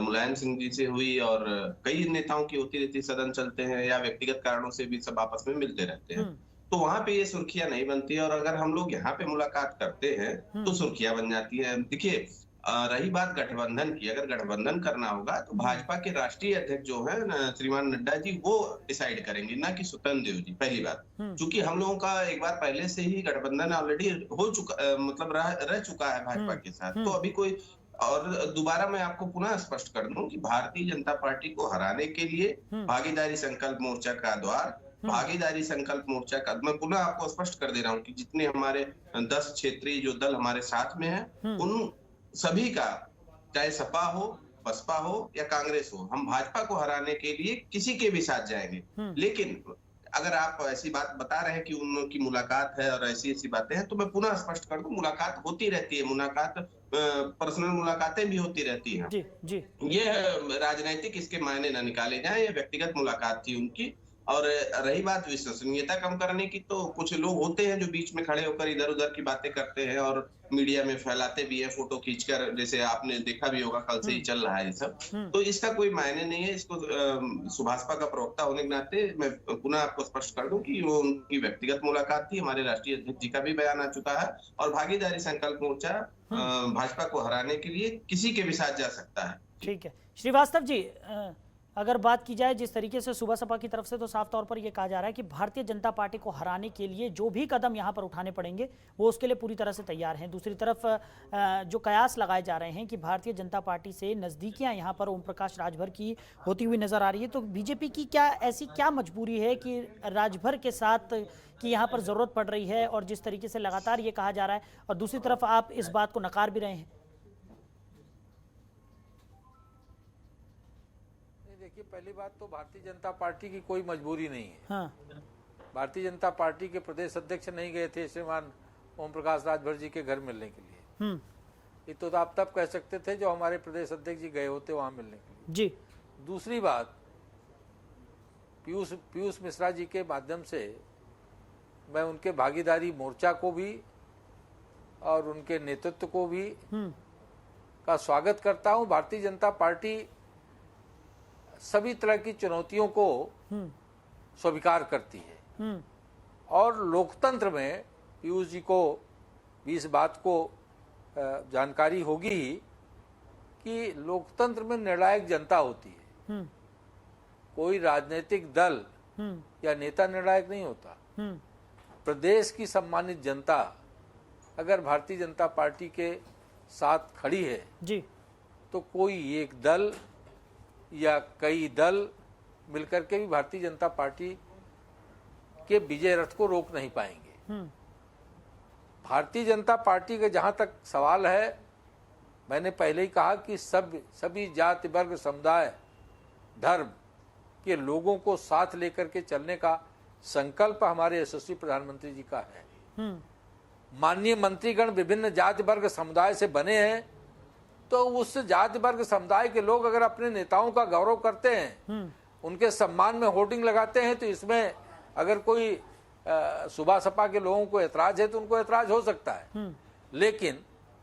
मुलायम सिंह जी से हुई और कई नेताओं की होती रहती है। सदन चलते हैं या व्यक्तिगत कारणों से भी सब आपस में मिलते रहते हैं, तो वहां पे ये सुर्खियां नहीं बनती है। और अगर हम लोग यहाँ पे मुलाकात करते हैं तो सुर्खियां बन जाती है। देखिए, रही बात गठबंधन की, अगर गठबंधन करना होगा तो भाजपा के राष्ट्रीय अध्यक्ष जो है श्रीमान नड्डा जी वो डिसाइड करेंगे, ना कि स्वतंत्र देव जी। पहली बात, क्योंकि हम लोगों का एक बार पहले से ही गठबंधन ऑलरेडी हो चुका, मतलब रह चुका है भाजपा के साथ, तो अभी कोई और दोबारा मैं आपको पुनः स्पष्ट कर दूं कि भारतीय जनता पार्टी को हराने के लिए भागीदारी संकल्प मोर्चा का द्वार, भागीदारी संकल्प मोर्चा का, मैं पुनः आपको स्पष्ट कर दे रहा हूँ कि जितने हमारे 10 क्षेत्रीय जो दल हमारे साथ में है उन सभी का, चाहे सपा हो, बसपा हो या कांग्रेस हो, हम भाजपा को हराने के लिए किसी के भी साथ जाएंगे। लेकिन अगर आप ऐसी बात बता रहे हैं कि उनकी मुलाकात है और ऐसी ऐसी बातें हैं, तो मैं पुनः स्पष्ट कर दूं, मुलाकात होती रहती है, मुलाकात पर्सनल मुलाकातें भी होती रहती हैं। जी जी ये राजनीतिक इसके मायने ना निकाले जाएं, ये व्यक्तिगत मुलाकात थी उनकी। और रही बात विश्वसनीयता कम करने की, तो कुछ लोग होते हैं जो बीच में खड़े होकर इधर उधर की बातें करते हैं और मीडिया में फैलाते भी है फोटो खींचकर, जैसे आपने देखा भी होगा, कल से ही चल रहा है ये सब। तो इसका कोई मायने नहीं है। इसको सुभाषपा का प्रवक्ता होने के नाते मैं पुनः आपको स्पष्ट कर दूं कि वो उनकी व्यक्तिगत मुलाकात थी। हमारे राष्ट्रीय अध्यक्ष जी का भी बयान आ चुका है और भागीदारी संकल्प मोर्चा भाजपा को हराने के लिए किसी के भी साथ जा सकता है। ठीक है। श्रीवास्तव जी, अगर बात की जाए जिस तरीके से सुबह सपा की तरफ से तो साफ तौर पर यह कहा जा रहा है कि भारतीय जनता पार्टी को हराने के लिए जो भी कदम यहां पर उठाने पड़ेंगे वो उसके लिए पूरी तरह से तैयार हैं। दूसरी तरफ जो कयास लगाए जा रहे हैं कि भारतीय जनता पार्टी से नज़दीकियां यहां पर ओम प्रकाश राजभर की होती हुई नजर आ रही है, तो बीजेपी की ऐसी क्या मजबूरी है कि राजभर के साथ की यहाँ पर ज़रूरत पड़ रही है, और जिस तरीके से लगातार ये कहा जा रहा है और दूसरी तरफ आप इस बात को नकार भी रहे हैं? देखिए, पहली बात तो भारतीय जनता पार्टी की कोई मजबूरी नहीं है। हाँ। भारतीय जनता पार्टी के प्रदेश अध्यक्ष नहीं गए थे श्रीमान ओम प्रकाश राजभर जी के घर मिलने के लिए। ये तो आप तब कह सकते थे जो हमारे प्रदेश अध्यक्ष जी गए होते वहां मिलने के लिए। जी। दूसरी बात, पीयूष मिश्रा जी के माध्यम से मैं उनके भागीदारी मोर्चा को भी और उनके नेतृत्व को भी का स्वागत करता हूं। भारतीय जनता पार्टी सभी तरह की चुनौतियों को स्वीकार करती है और लोकतंत्र में पीयूष जी को भी इस बात को जानकारी होगी ही कि लोकतंत्र में निर्णायक जनता होती है। कोई राजनीतिक दल या नेता निर्णायक नहीं होता। प्रदेश की सम्मानित जनता अगर भारतीय जनता पार्टी के साथ खड़ी है जी, तो कोई एक दल या कई दल मिलकर के भी भारतीय जनता पार्टी के विजय रथ को रोक नहीं पाएंगे। भारतीय जनता पार्टी का जहां तक सवाल है, मैंने पहले ही कहा कि सभी जाति वर्ग समुदाय धर्म के लोगों को साथ लेकर के चलने का संकल्प हमारे यशस्वी प्रधानमंत्री जी का है। माननीय मंत्रीगण विभिन्न जाति वर्ग समुदाय से बने हैं, तो उस जाति वर्ग समुदाय के लोग अगर अपने नेताओं का गौरव करते हैं, उनके सम्मान में होर्डिंग लगाते हैं, तो इसमें अगर कोई सुबह सपा के लोगों को ऐतराज है तो उनको ऐतराज हो सकता है। लेकिन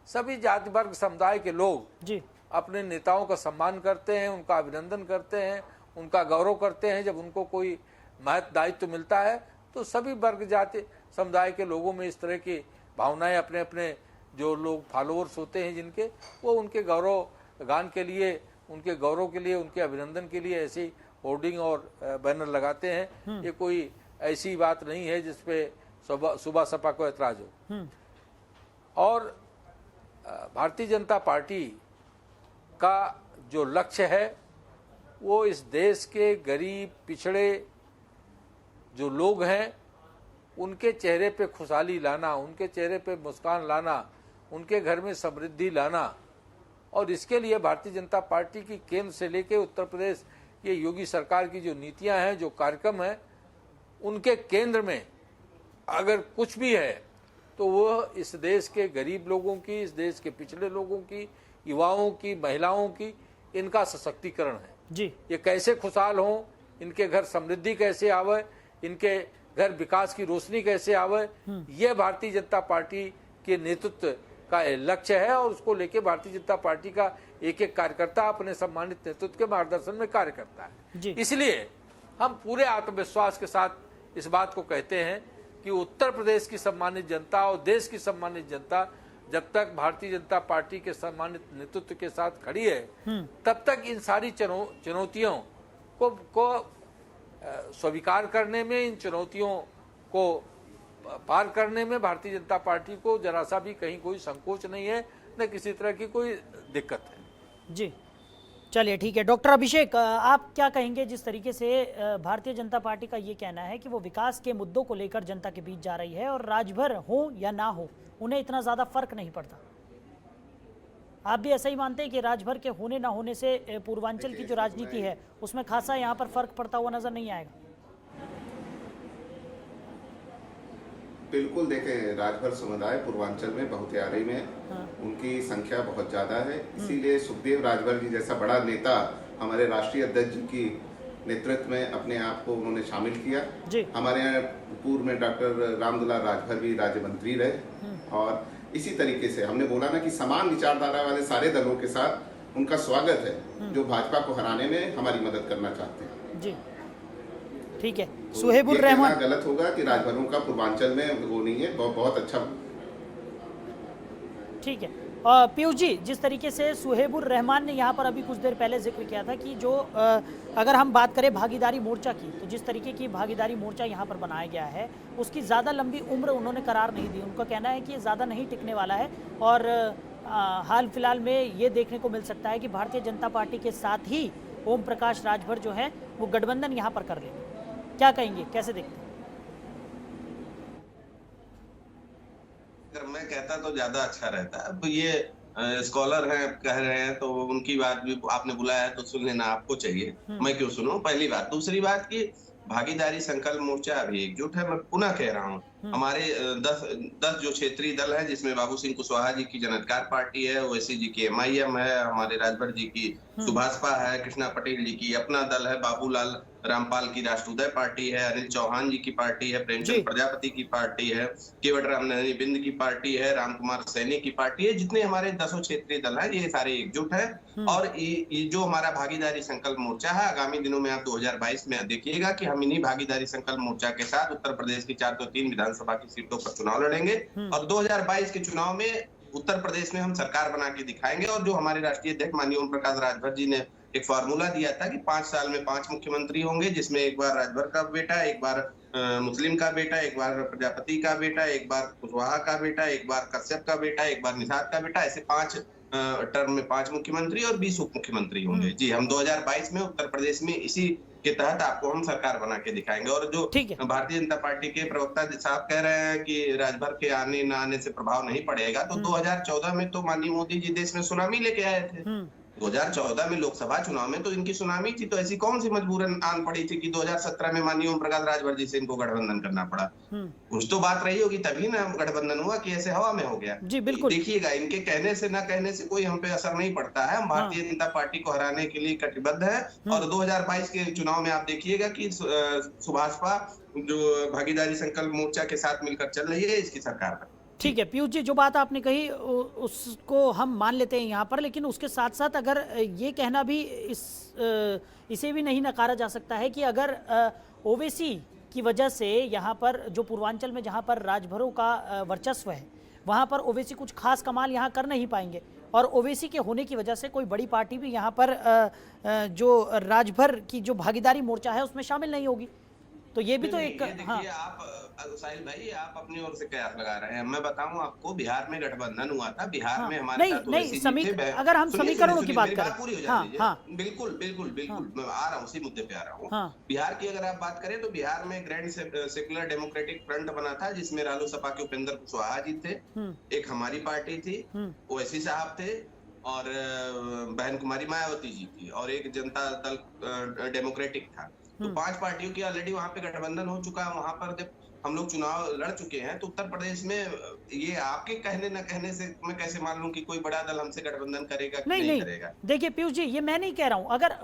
सभी जाति वर्ग समुदाय के लोग जी अपने नेताओं का सम्मान करते हैं, उनका अभिनंदन करते हैं, उनका गौरव करते हैं। जब उनको कोई महत्व दायित्व मिलता है तो सभी वर्ग जाति समुदाय के लोगों में इस तरह की भावनाएं, अपने अपने जो लोग फॉलोअर्स होते हैं जिनके, वो उनके गौरव गान के लिए, उनके गौरव के लिए, उनके अभिनंदन के लिए ऐसी होर्डिंग और बैनर लगाते हैं। ये कोई ऐसी बात नहीं है जिसपे सुबह सपा को ऐतराज हो। और भारतीय जनता पार्टी का जो लक्ष्य है वो इस देश के गरीब पिछड़े जो लोग हैं उनके चेहरे पे खुशहाली लाना, उनके चेहरे पे मुस्कान लाना, उनके घर में समृद्धि लाना। और इसके लिए भारतीय जनता पार्टी की केंद्र से लेकर उत्तर प्रदेश ये योगी सरकार की जो नीतियां हैं, जो कार्यक्रम हैं, उनके केंद्र में अगर कुछ भी है तो वो इस देश के गरीब लोगों की, इस देश के पिछड़े लोगों की, युवाओं की, महिलाओं की, इनका सशक्तिकरण है जी। ये कैसे खुशहाल हों, इनके घर समृद्धि कैसे आवे, इनके घर विकास की रोशनी कैसे आवे, ये भारतीय जनता पार्टी के नेतृत्व का लक्ष्य है। और उसको लेके भारतीय जनता पार्टी का एक एक कार्यकर्ता अपने सम्मानित नेतृत्व के मार्गदर्शन में कार्य करता है। इसलिए हम पूरे आत्मविश्वास के साथ इस बात को कहते हैं कि उत्तर प्रदेश की सम्मानित जनता और देश की सम्मानित जनता जब तक भारतीय जनता पार्टी के सम्मानित नेतृत्व के साथ खड़ी है, तब तक इन सारी चुनौतियों को स्वीकार करने में, इन चुनौतियों को पार करने में भारतीय जनता पार्टी को जरा सा भी कहीं कोई संकोच नहीं है, न किसी तरह की कोई दिक्कत है। जी, चलिए ठीक है। डॉक्टर अभिषेक, आप क्या कहेंगे जिस तरीके से भारतीय जनता पार्टी का ये कहना है कि वो विकास के मुद्दों को लेकर जनता के बीच जा रही है और राजभर हो या ना हो उन्हें इतना ज़्यादा फर्क नहीं पड़ता? आप भी ऐसा ही मानते हैं कि राजभर के होने ना होने से पूर्वांचल की जो राजनीति है उसमें खासा यहाँ पर फर्क पड़ता हुआ नजर नहीं आएगा? बिल्कुल देखें, राजभर समुदाय पूर्वांचल में बहुतियारी में उनकी संख्या बहुत ज्यादा है, इसीलिए सुखदेव राजभर जी जैसा बड़ा नेता हमारे राष्ट्रीय अध्यक्ष जी की नेतृत्व में अपने आप को उन्होंने शामिल किया। हमारे यहाँ पूर्व में डॉक्टर रामदुलार राजभर भी राज्य मंत्री रहे और इसी तरीके से हमने बोला ना कि समान विचारधारा वाले सारे दलों के साथ उनका स्वागत है जो भाजपा को हराने में हमारी मदद करना चाहते हैं। जी ठीक है। सुहेबुर रहमान, गलत होगा कि राजभरों का पूर्वांचल में वो नहीं है, बहुत अच्छा। ठीक है। पीयूष जी, जिस तरीके से सुहेबुर रहमान ने यहाँ पर अभी कुछ देर पहले जिक्र किया था कि जो अगर हम बात करें भागीदारी मोर्चा की, तो जिस तरीके की भागीदारी मोर्चा यहाँ पर बनाया गया है उसकी ज़्यादा लंबी उम्र उन्होंने करार नहीं दी। उनका कहना है कि ये ज़्यादा नहीं टिकने वाला है और हाल फिलहाल में ये देखने को मिल सकता है कि भारतीय जनता पार्टी के साथ ही ओम प्रकाश राजभर जो है वो गठबंधन यहाँ पर कर लेंगे। क्या कहेंगे, कैसे देखते हैं? अगर मैं कहता तो ज्यादा अच्छा रहता। अब ये स्कॉलर हैं, कह रहे हैं तो उनकी बात भी आपने बुलाया है तो सुन लेना आपको चाहिए, मैं क्यों सुनूं, पहली बात। दूसरी बात की भागीदारी संकल्प मोर्चा अभी एकजुट है। मैं पुनः कह रहा हूँ, हमारे 10 जो क्षेत्रीय दल है जिसमें बाबू सिंह कुशवाहा जी की जनअधिकार पार्टी है, ओवैसी जी की MIM है, हमारे राजभर जी की सुभाषपा है, कृष्णा पटेल जी की अपना दल है, बाबूलाल रामपाल की राष्ट्रोदय पार्टी है, अनिल चौहान जी की पार्टी है, प्रेमचंद प्रजापति की पार्टी है, केवट राम नैनी बिंद की पार्टी है, रामकुमार सैनी की पार्टी है। जितने हमारे 10 क्षेत्रीय दल हैं ये सारे एकजुट है और ये जो हमारा भागीदारी संकल्प मोर्चा है, आगामी दिनों में आप 2022 में देखिएगा कि हम इन्हीं भागीदारी संकल्प मोर्चा के साथ उत्तर प्रदेश की 4 तो 3 विधानसभा की सीटों पर चुनाव लड़ेंगे और 2022 के चुनाव में उत्तर प्रदेश में हम सरकार बना के दिखाएंगे। और जो हमारे राष्ट्रीय अध्यक्ष माननीय ओम प्रकाश राजभर जी ने एक फार्मूला दिया था कि 5 साल में 5 मुख्यमंत्री होंगे, जिसमें एक बार राजभर का बेटा, एक बार मुस्लिम का बेटा, एक बार प्रजापति का बेटा, एक बार कुशवाहा का बेटा, एक बार कश्यप का बेटा, एक बार निषाद का बेटा, ऐसे 5 टर्म में 5 मुख्यमंत्री और 20 उप मुख्यमंत्री होंगे। जी, हम 2022 में उत्तर प्रदेश में इसी के तहत आपको हम सरकार बना के दिखाएंगे। और जो भारतीय जनता पार्टी के प्रवक्ता साहब कह रहे हैं कि राजभर के आने न आने से प्रभाव नहीं पड़ेगा, तो 2014 में तो माननीय मोदी जी देश में सुनामी लेके आए थे। 2014 में लोकसभा चुनाव में तो इनकी सुनामी थी, तो ऐसी कौन सी मजबूरन आन पड़ी थी कि 2017 में माननीय ओम प्रकाश राजभर जी से इनको गठबंधन करना पड़ा। कुछ तो बात रही होगी, तभी ना गठबंधन हुआ कि ऐसे हवा में हो गया। जी बिल्कुल। देखिएगा, इनके कहने से ना कहने से कोई हम पे असर नहीं पड़ता है। हम भारतीय जनता पार्टी को हराने के लिए कटिबद्ध है और 2022 के चुनाव में आप देखिएगा कि सुभाषपा जो भागीदारी संकल्प मोर्चा के साथ मिलकर चल रही है, इसकी सरकार है। ठीक है पीयूष जी, जो बात आपने कही उसको हम मान लेते हैं यहाँ पर, लेकिन उसके साथ साथ अगर ये कहना भी इसे भी नहीं नकारा जा सकता है कि अगर ओवैसी की वजह से यहाँ पर जो पूर्वांचल में जहाँ पर राजभरों का वर्चस्व है वहाँ पर ओवैसी कुछ खास कमाल यहाँ कर नहीं पाएंगे और ओवैसी के होने की वजह से कोई बड़ी पार्टी भी यहाँ पर जो राजभर की जो भागीदारी मोर्चा है उसमें शामिल नहीं होगी। तो ये भी तो एक आप साहिल भाई, आप अपनी ओर से कयास लगा रहे हैं। मैं बताऊं आपको, बिहार में गठबंधन हुआ था, बिहार में हमारे अगर हम समीकरणों की बात करें, पूरी हो जाती है। बिल्कुल बिल्कुल बिल्कुल, मैं आ रहा हूँ उसी मुद्दे पे आ रहा हूँ। बिहार की अगर आप बात करें तो बिहार में ग्रैंड सेक्युलर डेमोक्रेटिक फ्रंट बना था, जिसमें रालोसपा के उपेंद्र कुशवाहा जी थे, एक हमारी पार्टी थी, ओवैसी साहब थे और बहन कुमारी मायावती जी थी और एक जनता दल डेमोक्रेटिक था। तो 5 पार्टियों की ऑलरेडी वहां पे गठबंधन हो चुका है। वहां पर जब हम लोग चुनाव लड़ चुके हैं तो उत्तर प्रदेश में ये आपके कहने न कहने से मैं कैसे मान लूं कि कोई बड़ा दल हमसे गठबंधन करेगा कि नहीं करेगा। देखिए पीयूष जी, ये मैं नहीं कह रहा हूं, अगर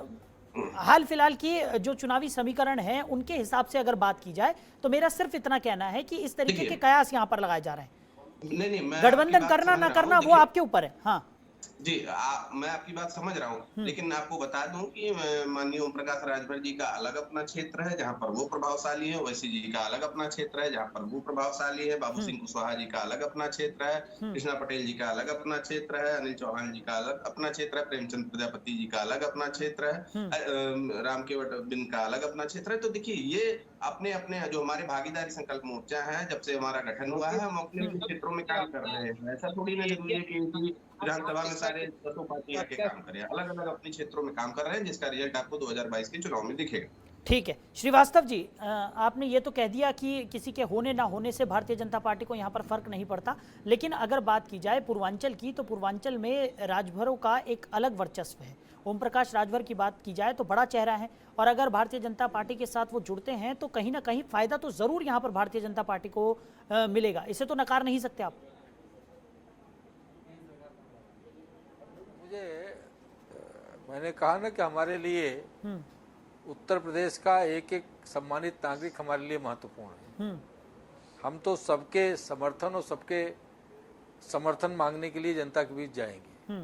हाल फिलहाल की जो चुनावी समीकरण है उनके हिसाब से अगर बात की जाए तो मेरा सिर्फ इतना कहना है कि इस तरीके के कयास यहाँ पर लगाए जा रहे हैं। नहीं, गठबंधन करना ना करना वो आपके ऊपर है। हाँ जी, मैं आपकी बात समझ रहा हूँ, लेकिन आपको बता दूं कि माननीय ओम प्रकाश राजभर जी का अलग अपना क्षेत्र है जहाँ पर वो प्रभावशाली है, ओवैसी जी का अलग अपना क्षेत्र है जहाँ पर वो प्रभावशाली है, बाबू सिंह कुशवाहा जी का अलग अपना क्षेत्र है, कृष्णा पटेल जी का अलग अपना क्षेत्र है, अनिल चौहान जी का अलग अपना क्षेत्र है, प्रेमचंद प्रजापति जी का अलग अपना क्षेत्र है, रामकेवट बिंद का अलग अपना क्षेत्र है। तो देखिए, ये अपने अपने जो हमारे भागीदारी संकल्प मोर्चा है, जब से हमारा गठन हुआ है, हम अपने क्षेत्रों में काम कर रहे हैं। ऐसा थोड़ी ना जरूरी है कि विधानसभा में सारे 10 पार्टियां के काम करें, अलग अलग अपने क्षेत्रों में काम कर रहे हैं, जिसका रिजल्ट आपको 2022 के चुनाव में दिखेगा। ठीक है श्रीवास्तव जी, आपने ये तो कह दिया कि किसी के होने ना होने से भारतीय जनता पार्टी को यहाँ पर फर्क नहीं पड़ता, लेकिन अगर बात की जाए पूर्वांचल की तो पूर्वांचल में राजभरों का एक अलग वर्चस्व है। ओम प्रकाश राजभर की बात की जाए तो बड़ा चेहरा है, और अगर भारतीय जनता पार्टी के साथ वो जुड़ते हैं तो कहीं ना कहीं फायदा तो जरूर यहाँ पर भारतीय जनता पार्टी को मिलेगा, इसे तो नकार नहीं सकते आप। मैंने कहा ना कि हमारे लिए उत्तर प्रदेश का एक एक सम्मानित नागरिक हमारे लिए महत्वपूर्ण है। हम तो सबके समर्थन और सबके समर्थन मांगने के लिए जनता के बीच जाएंगे,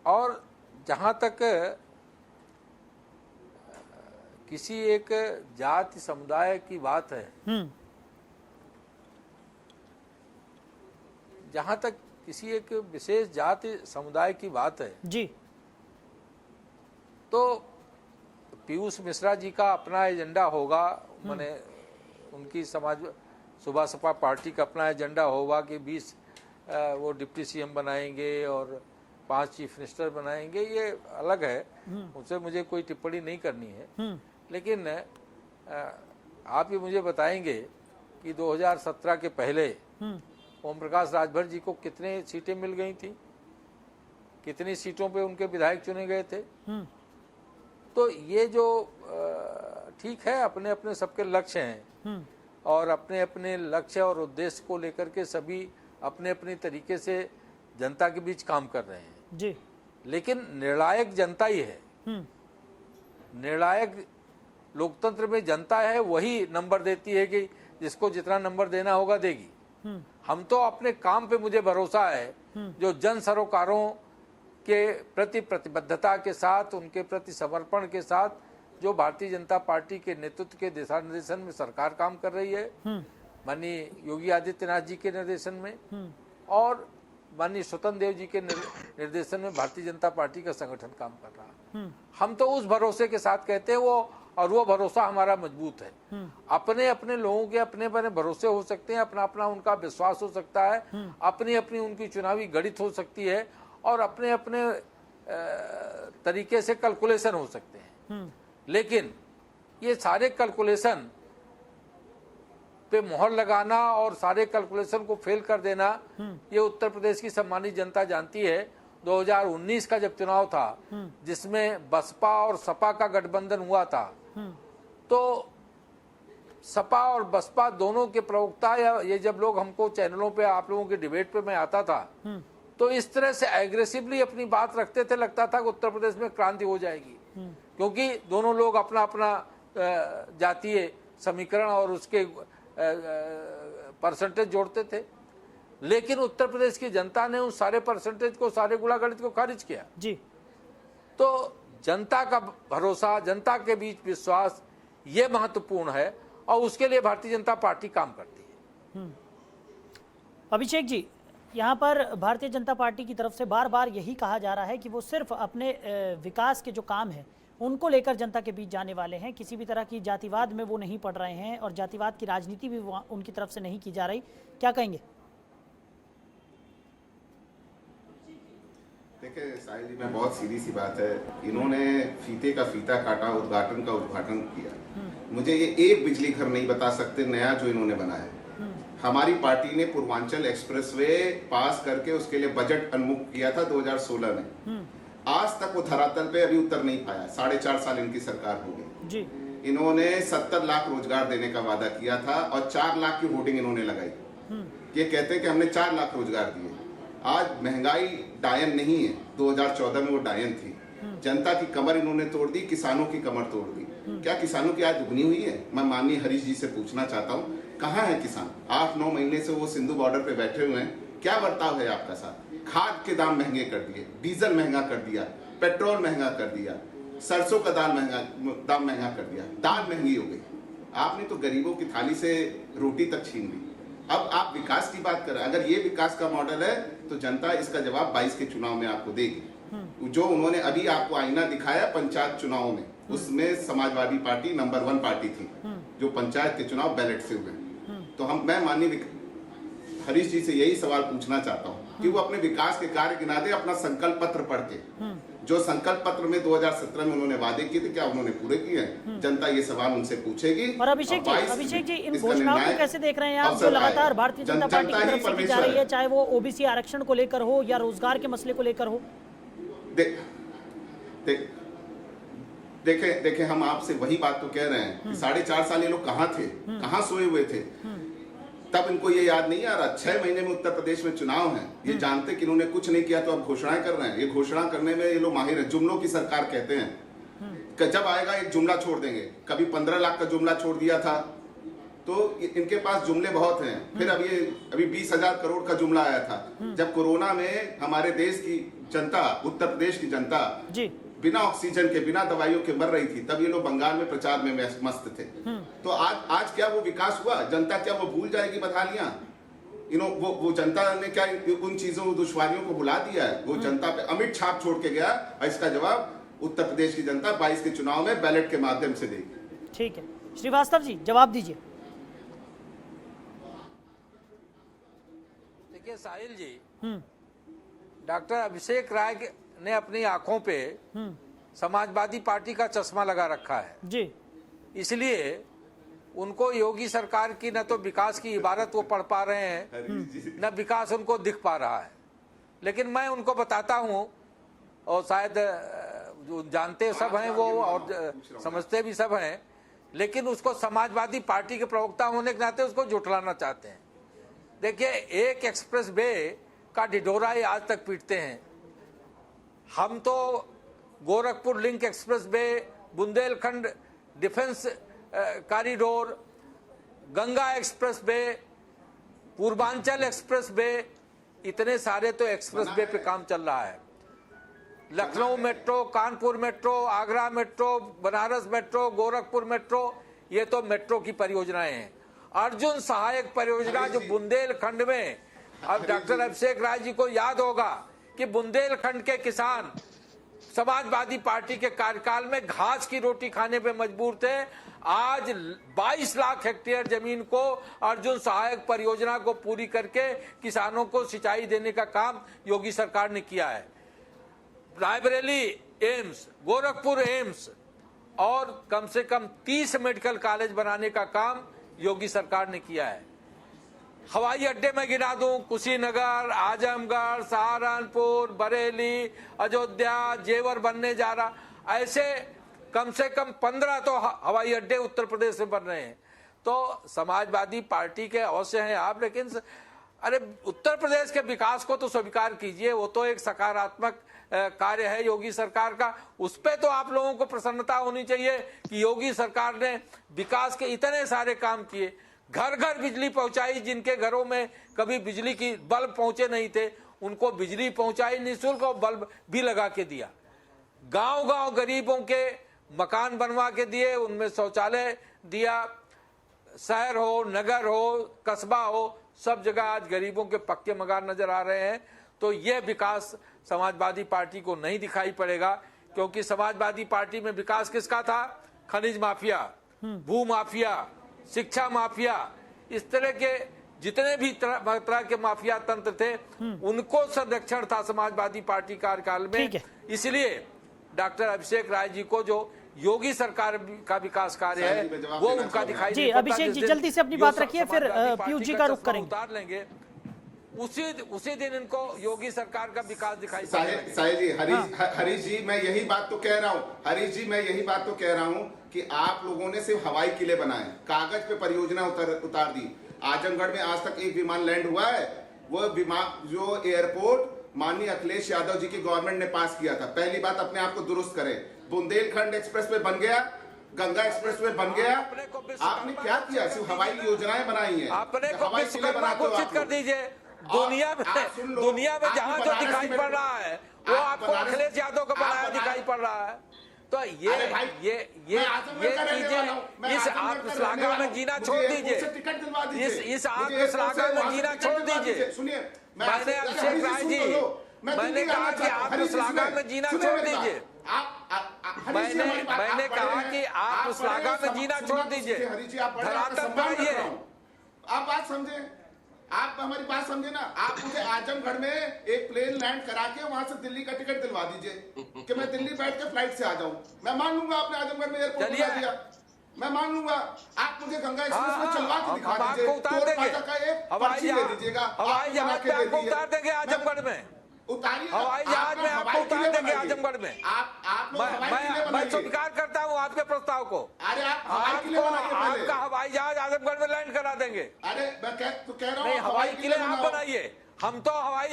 और जहां तक किसी एक जाति समुदाय की बात है, जहां तक किसी एक विशेष जाति समुदाय की बात है जी, तो पीयूष मिश्रा जी का अपना एजेंडा होगा, माने उनकी समाज सुबह सपा पार्टी का अपना एजेंडा होगा कि 20 वो डिप्टी सीएम बनाएंगे और 5 चीफ मिनिस्टर बनाएंगे, ये अलग है, उससे मुझे कोई टिप्पणी नहीं करनी है। लेकिन आप ये मुझे बताएंगे कि 2017 के पहले ओम प्रकाश राजभर जी को कितने सीटें मिल गई थी, कितनी सीटों पे उनके विधायक चुने गए थे। तो ये जो ठीक है, अपने अपने सबके लक्ष्य हैं और अपने अपने लक्ष्य और उद्देश्य को लेकर के सभी अपने अपने तरीके से जनता के बीच काम कर रहे हैं जी। लेकिन निर्णायक जनता ही है। निर्णायक लोकतंत्र में जनता है, वही नंबर देती है कि जिसको जितना नंबर देना होगा देगी। हम तो अपने काम पे मुझे भरोसा है, जो जन सरोकारों के प्रति प्रतिबद्धता के साथ, उनके प्रति समर्पण के साथ जो भारतीय जनता पार्टी के नेतृत्व के दिशा निर्देशन में सरकार काम कर रही है, माननीय योगी आदित्यनाथ जी के निर्देशन में और माननीय स्वतंत्र देव जी के निर्देशन में भारतीय जनता पार्टी का संगठन काम कर रहा है। हम तो उस भरोसे के साथ कहते हैं वो भरोसा हमारा मजबूत है। अपने अपने लोगों के अपने अपने भरोसे हो सकते हैं, अपना अपना उनका विश्वास हो सकता है, अपनी अपनी उनकी चुनावी गणित हो सकती है और अपने अपने तरीके से कैलकुलेशन हो सकते हैं। लेकिन ये सारे कैलकुलेशन पे मोहर लगाना और सारे कैलकुलेशन को फेल कर देना, ये उत्तर प्रदेश की सम्मानित जनता जानती है। 2019 का जब चुनाव था, जिसमें बसपा और सपा का गठबंधन हुआ था, तो सपा और बसपा दोनों के प्रवक्ता, या ये जब लोग हमको चैनलों पे आप लोगों के डिबेट पे मैं आता था, तो इस तरह से एग्रेसिवली अपनी बात रखते थे, लगता था कि उत्तर प्रदेश में क्रांति हो जाएगी, क्योंकि दोनों लोग अपना अपना जातीय समीकरण और उसके परसेंटेज जोड़ते थे। लेकिन उत्तर प्रदेश की जनता ने उन सारे परसेंटेज को, सारे गुणागणित को खारिज किया जी। तो जनता का भरोसा, जनता के बीच विश्वास, ये महत्वपूर्ण है और उसके लिए भारतीय जनता पार्टी काम करती है। अभिषेक जी, यहाँ पर भारतीय जनता पार्टी की तरफ से बार बार यही कहा जा रहा है कि वो सिर्फ अपने विकास के जो काम है उनको लेकर जनता के बीच जाने वाले हैं, किसी भी तरह की जातिवाद में वो नहीं पड़ रहे हैं और जातिवाद की राजनीति भी उनकी तरफ से नहीं की जा रही। क्या कहेंगे? देखिए साहिल जी, मैं बहुत सीधी सी बात है, इन्होंने फीते का फीता काटा, उद्घाटन का उद्घाटन किया। मुझे ये एक बिजली घर नहीं बता सकते नया जो इन्होंने बनाया। हमारी पार्टी ने पूर्वांचल एक्सप्रेसवे पास करके उसके लिए बजट उन्मुख किया था 2016 में। आज तक वो धरातल पे अभी उतर नहीं पाया। 4.5 साल इनकी सरकार हो गई जी। इन्होंने 70 लाख रोजगार देने का वादा किया था और 4 लाख की होर्डिंग इन्होंने लगाई। ये कहते हैं कि हमने 4 लाख रोजगार दिए। आज महंगाई डायन नहीं है, 2014 में वो डायन थी। जनता की कमर इन्होंने तोड़ दी, किसानों की कमर तोड़ दी। क्या किसानों की आज दुगनी हुई है? मैं माननीय हरीश जी से पूछना चाहता हूँ, कहाँ है किसान? 8-9 महीने से वो सिंधु बॉर्डर पे बैठे हुए हैं। क्या बर्ताव है आपका साथ? खाद के दाम महंगे कर दिए, डीजल महंगा कर दिया, पेट्रोल महंगा कर दिया, सरसों का दाम महंगा कर दिया, दाल महंगी हो गई। आपने तो गरीबों की थाली से रोटी तक छीन ली। अब आप विकास की बात करें, अगर ये विकास का मॉडल है तो जनता इसका जवाब 22 के चुनाव में आपको देगी। जो उन्होंने अभी आपको आईना दिखाया पंचायत चुनाव में, उसमें समाजवादी पार्टी नंबर 1 पार्टी थी, जो पंचायत के चुनाव बैलेट से हुए। तो मैं माननीय हरीश जी से यही सवाल पूछना चाहता हूँ कि वो अपने विकास के कार्य गिना दे, अपना संकल्प पत्र पढ़ के। जो संकल्प पत्र में 2017 में उन्होंने वादे किए थे, क्या उन्होंने पूरे किए हैं? जनता ये सवाल उनसे पूछेगी। और अभिषेक जी इन इसका घोषणाओं को निर्णायक कैसे देख रहे हैं आप, जो अवसर लगातार आएगा। भारतीय जनता पार्टी की जनता ही तरफ से की जा परमेश्वर रही है, चाहे वो ओबीसी आरक्षण को लेकर हो या रोजगार के मसले को लेकर हो? देखे हम आपसे वही बात तो कह रहे हैं कि 4.5 साल ये लोग कहाँ थे, कहाँ सोए हुए थे? तब इनको ये याद नहीं आ रहा। 6 महीने में उत्तर प्रदेश में चुनाव है, ये जानते कि इन्होंने कुछ नहीं किया तो अब घोषणाएं कर रहे हैं। ये घोषणा करने में ये लोग माहिर है, जुमलों की सरकार कहते हैं। जब आएगा एक जुमला छोड़ देंगे। कभी 15 लाख का जुमला छोड़ दिया था, तो इनके पास जुमले बहुत हैं। फिर अभी 20,000 करोड़ का जुमला आया था। जब कोरोना में हमारे देश की जनता, उत्तर प्रदेश की जनता जी बिना ऑक्सीजन के, बिना दवाइयों के मर रही थी, तब ये लोग बंगाल में प्रचार में मस्त थे। तो आज क्या वो विकास हुआ? जनता क्या वो भूल जाएगी बदहालियां? वो जनता ने क्या उन चीजों, दुश्वारियों को भुला दिया है? वो जनता पे अमिट छाप छोड़ के गया, और इसका जवाब उत्तर प्रदेश की जनता 22 के चुनाव में बैलेट के माध्यम से देगी। ठीक है, श्रीवास्तव जी जवाब दीजिए। देखिए साहिल जी, डॉक्टर अभिषेक राय ने अपनी आंखों पे समाजवादी पार्टी का चश्मा लगा रखा है जी, इसलिए उनको योगी सरकार की न तो विकास की इबारत वो पढ़ पा रहे हैं, न विकास उनको दिख पा रहा है। लेकिन मैं उनको बताता हूं, और शायद जो जानते सब हैं वो और समझते भी सब हैं, लेकिन उसको समाजवादी पार्टी के प्रवक्ता होने के नाते उसको जुटलाना चाहते हैं। देखिए, एक एक्सप्रेस वे का ढिढोरा ये आज तक पीटते हैं। हम तो Gorakhpur link express way, Bundelkhand defence corridor, Ganga express way, Purvanchal express way, इतने सारे तो एक्सप्रेस वे पे काम चल रहा है। Lucknow metro, Kanpur metro, Agra metro, Banaras metro, Gorakhpur metro, ये तो मेट्रो की परियोजनाएं हैं। अर्जुन सहायक परियोजना जो बुंदेलखंड में, अब डॉक्टर अभिषेक राय जी को याद होगा कि बुंदेलखंड के किसान समाजवादी पार्टी के कार्यकाल में घास की रोटी खाने पे मजबूर थे। आज 22 लाख हेक्टेयर जमीन को अर्जुन सहायक परियोजना को पूरी करके किसानों को सिंचाई देने का काम योगी सरकार ने किया है। रायबरेली एम्स, गोरखपुर एम्स और कम से कम 30 मेडिकल कॉलेज बनाने का काम योगी सरकार ने किया है। हवाई अड्डे में गिना दूं, कुशीनगर, आजमगढ़, सहारनपुर, बरेली, अयोध्या, जेवर बनने जा रहा। ऐसे कम से कम 15 तो हवाई अड्डे उत्तर प्रदेश में बन रहे हैं। तो समाजवादी पार्टी के अवश्य हैं आप, लेकिन अरे उत्तर प्रदेश के विकास को तो स्वीकार कीजिए, वो तो एक सकारात्मक कार्य है योगी सरकार का। उस पे तो आप लोगों को प्रसन्नता होनी चाहिए कि योगी सरकार ने विकास के इतने सारे काम किए। घर घर बिजली पहुंचाई, जिनके घरों में कभी बिजली की बल्ब पहुंचे नहीं थे उनको बिजली पहुंचाई निःशुल्क, और बल्ब भी लगा के दिया। गांव गांव गरीबों के मकान बनवा के दिए, उनमें शौचालय दिया। शहर हो, नगर हो, कस्बा हो, सब जगह आज गरीबों के पक्के मकान नजर आ रहे हैं। तो ये विकास समाजवादी पार्टी को नहीं दिखाई पड़ेगा, क्योंकि समाजवादी पार्टी में विकास किसका था? खनिज माफिया, भू माफिया, शिक्षा माफिया, इस तरह के जितने भी तरह के माफिया तंत्र थे उनको संरक्षण था समाजवादी पार्टी कार्यकाल में। इसलिए डॉक्टर अभिषेक राय जी को जो योगी सरकार का विकास कार्य है वो उनका दिखाई जी। अभिषेक जी जल्दी से अपनी बात रखिए, फिर पीयूष जी का रुख करेंगे। उतार लेंगे, उसी दिन इनको योगी सरकार का विकास दिखाई साहिल जी, हरीश जी, मैं यही बात तो कह रहा हूँ। हरीश जी, मैं यही बात तो कह रहा हूँ कि आप लोगों ने सिर्फ हवाई किले बनाए, कागज पे परियोजना उतार दी। आजमगढ़ में आज तक एक विमान लैंड हुआ है? वो विमान जो एयरपोर्ट माननीय अखिलेश यादव जी की गवर्नमेंट ने पास किया था। पहली बात, अपने आप को दुरुस्त करें। बुंदेलखंड एक्सप्रेस वे बन गया, गंगा एक्सप्रेस वे बन गया। आपने क्या किया? सिर्फ हवाई योजनाएं बनाई है। अपने को विश्वकर्मा घोषित कर दीजिए। दुनिया में जहाँ जो दिखाई पड़ रहा है वो आपको अखिलेश यादव का बनाया दिखाई पड़ रहा है। तो ये चीजें, इस आत्मश्लाघा में जीना छोड़ दीजिए, इस आत्मश्लाघा में जीना छोड़ दीजिए। मैंने अभिषेक राय जी, मैंने कहा कि आत्मश्लाघा में जीना छोड़ दीजिए। मैंने कहा कि आत्मश्लाघा में जीना छोड़ दीजिए, धरातल पर आइए। आप बात समझे, आप हमारी बात समझे ना, आप मुझे आजमगढ़ में एक प्लेन लैंड करा के वहां से दिल्ली का टिकट दिलवा दीजिए कि मैं दिल्ली बैठ के फ्लाइट से आ जाऊं। मैं मान लूंगा आपने आजमगढ़ में एयरपोर्ट बना दिया, मैं मान लूंगा। आप मुझे गंगा एक्सप्रेस में चलवा के दिखा दीजिए, टोल प्लाजा का एक पर्ची दे दीजिएगा, हवाई जहाज पे आपको उतार देंगे आजमगढ़ में, उतारिए हवाई जहाज में आपको उतार देंगे आजमगढ़ में। आप लोग हवाई किले मैं बनाइए। स्वीकार करता हूँ आपके प्रस्ताव को। अरे आप हवाई किले बनाइए पहले। आपका हवाई जहाज आजमगढ़ में लैंड करा देंगे। अरे मैं कह रहा हूँ नहीं, हवाई किले आप बनाइए, हम तो हवाई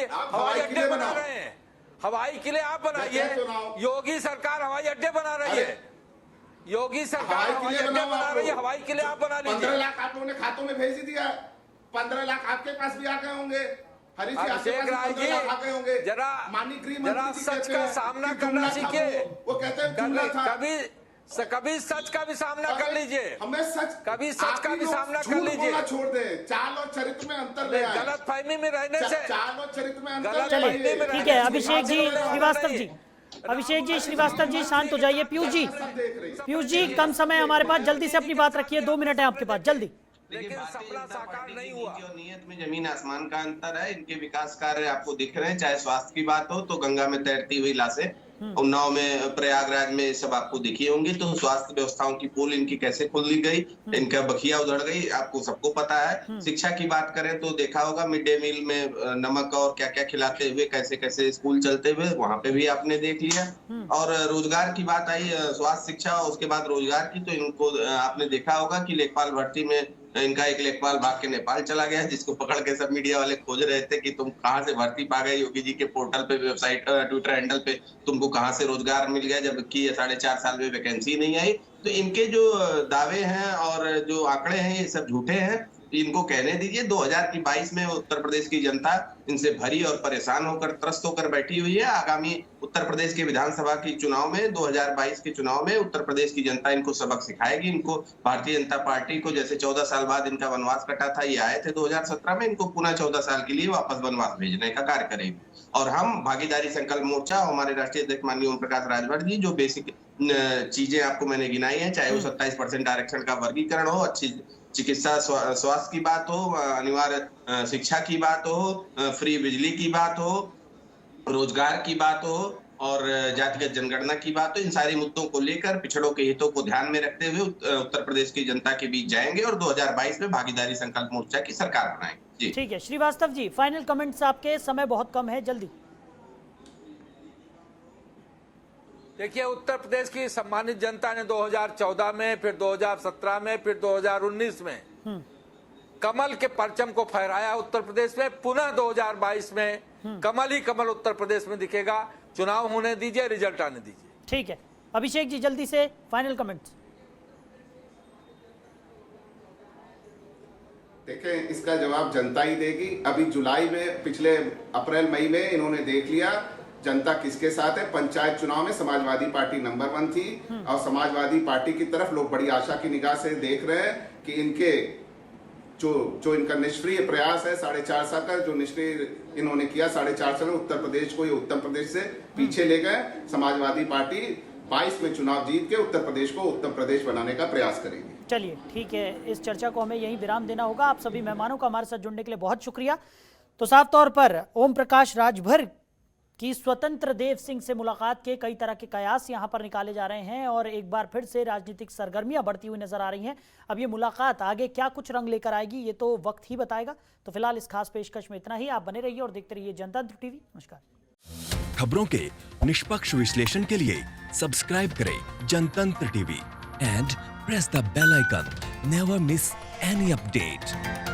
अड्डे बना रहे हैं। हवाई किले आप बनाइए, योगी सरकार हवाई अड्डे बना रही है, योगी सरकार हवाई अड्डे बना रही है, हवाई किले आप बना लीजिए। 15 लाख आप लोगों ने खातों में भेज दिया, 15 लाख आपके पास भी आ गए होंगे, अभिषेक राय जी जरा सच का सामना करना सीखिए। वो कहते हैं कभी सच का भी सामना कर लीजिए, हमें सच कभी सच का भी सामना कर लीजिए। छोड़ दे, चाल और चरित्र में अंतर ले आए। गलत फहमी में रहने से, चाल और चरित्र में अंतर। चलिए ठीक है, अभिषेक जी श्रीवास्तव जी शांत हो जाइए। पीयूष जी कम समय हमारे पास, जल्दी से अपनी बात रखिए, 2 मिनट है आपके पास, जल्दी। लेकिन सपना साकार नहीं हुआ। और नियत में जमीन आसमान का अंतर है। इनके विकास कार्य आपको दिख रहे हैं, चाहे स्वास्थ्य की बात हो तो गंगा में तैरती हुई लाशें, उन्नाव में, प्रयागराज में सब आपको दिखी होंगी। तो स्वास्थ्य व्यवस्थाओं की पोल इनकी कैसे खोल दी गई, इनका बखिया उधड़ गई, आपको सबको पता है। शिक्षा की बात करें तो देखा होगा मिड डे मील में नमक और क्या क्या खिलाते हुए कैसे कैसे स्कूल चलते हुए, वहां पे भी आपने देख लिया। और रोजगार की बात आई, स्वास्थ्य शिक्षा और उसके बाद रोजगार की, तो इनको आपने देखा होगा कि लेखपाल भर्ती में इनका एक लेखपाल भाग के नेपाल चला गया, जिसको पकड़ के सब मीडिया वाले खोज रहे थे कि तुम कहां से भर्ती पा गए, योगी जी के पोर्टल पे, वेबसाइट, ट्विटर हैंडल पे तुमको कहां से रोजगार मिल गया, जबकि 4.5 साल में वैकेंसी नहीं आई। तो इनके जो दावे हैं और जो आंकड़े हैं ये सब झूठे हैं, इनको कहने दीजिए। 2022 में उत्तर प्रदेश की जनता इनसे भरी और परेशान होकर, त्रस्त होकर बैठी हुई है। आगामी उत्तर प्रदेश के विधानसभा के चुनाव में, 2022 के चुनाव में उत्तर प्रदेश की जनता इनको सबक सिखाएगी। इनको भारतीय जनता पार्टी को, जैसे 14 साल बाद इनका वनवास कटा था, ये आए थे 2017 में, इनको पुनः 14 साल के लिए वापस वनवास भेजने का कार्य करेगी। और हम भागीदारी संकल्प मोर्चा, हमारे राष्ट्रीय अध्यक्ष माननीय ओम प्रकाश राजभर जी, जो बेसिक चीजें आपको मैंने गिनाई है, चाहे वो 27% आरक्षण का वर्गीकरण हो, अच्छी चिकित्सा स्वास्थ्य की बात हो, अनिवार्य शिक्षा की बात हो, फ्री बिजली की बात हो, रोजगार की बात हो और जातिगत जनगणना की बात हो, इन सारे मुद्दों को लेकर पिछड़ों के हितों को ध्यान में रखते हुए उत्तर प्रदेश की जनता के बीच जाएंगे और 2022 में भागीदारी संकल्प मोर्चा की सरकार बनाएंगे। जी ठीक है श्रीवास्तव जी, फाइनल कमेंट्स आपके, समय बहुत कम है, जल्दी। देखिए, उत्तर प्रदेश की सम्मानित जनता ने 2014 में, फिर 2017 में, फिर 2019 में कमल के परचम को फहराया उत्तर प्रदेश में। पुनः 2022 में कमल ही कमल उत्तर प्रदेश में दिखेगा। चुनाव होने दीजिए, रिजल्ट आने दीजिए। ठीक है अभिषेक जी, जल्दी से फाइनल कमेंट्स। देखें, इसका जवाब जनता ही देगी। अभी जुलाई में, पिछले अप्रैल मई में इन्होंने देख लिया जनता किसके साथ है। पंचायत चुनाव में समाजवादी पार्टी नंबर 1 थी और समाजवादी पार्टी की तरफ लोग बड़ी आशा की निगाह से देख रहे हैं कि इनके जो इनका निष्क्रिय प्रयास है 4.5 साल का, जो निष्क्रिय इन्होंने किया 4.5 साल में, उत्तर प्रदेश को ये उत्तर प्रदेश से पीछे ले गए। समाजवादी पार्टी 22 में चुनाव जीत के उत्तर प्रदेश को उत्तर प्रदेश बनाने का प्रयास करेगी। चलिए ठीक है, इस चर्चा को हमें यहीं विराम देना होगा। आप सभी मेहमानों का हमारे साथ जुड़ने के लिए बहुत शुक्रिया। तो साफ तौर पर ओम प्रकाश राजभर की स्वतंत्र देव सिंह से मुलाकात के कई तरह के कयास यहां पर निकाले जा रहे हैं और एक बार फिर से राजनीतिक सरगर्मियां बढ़ती हुई नजर आ रही हैं। अब ये मुलाकात आगे क्या कुछ रंग लेकर आएगी ये तो वक्त ही बताएगा। तो फिलहाल इस खास पेशकश में इतना ही। आप बने रहिए और देखते रहिए जनतंत्र टीवी। नमस्कार। खबरों के निष्पक्ष विश्लेषण के लिए सब्सक्राइब करें Jantantra TV and press the bell icon. Never miss any update.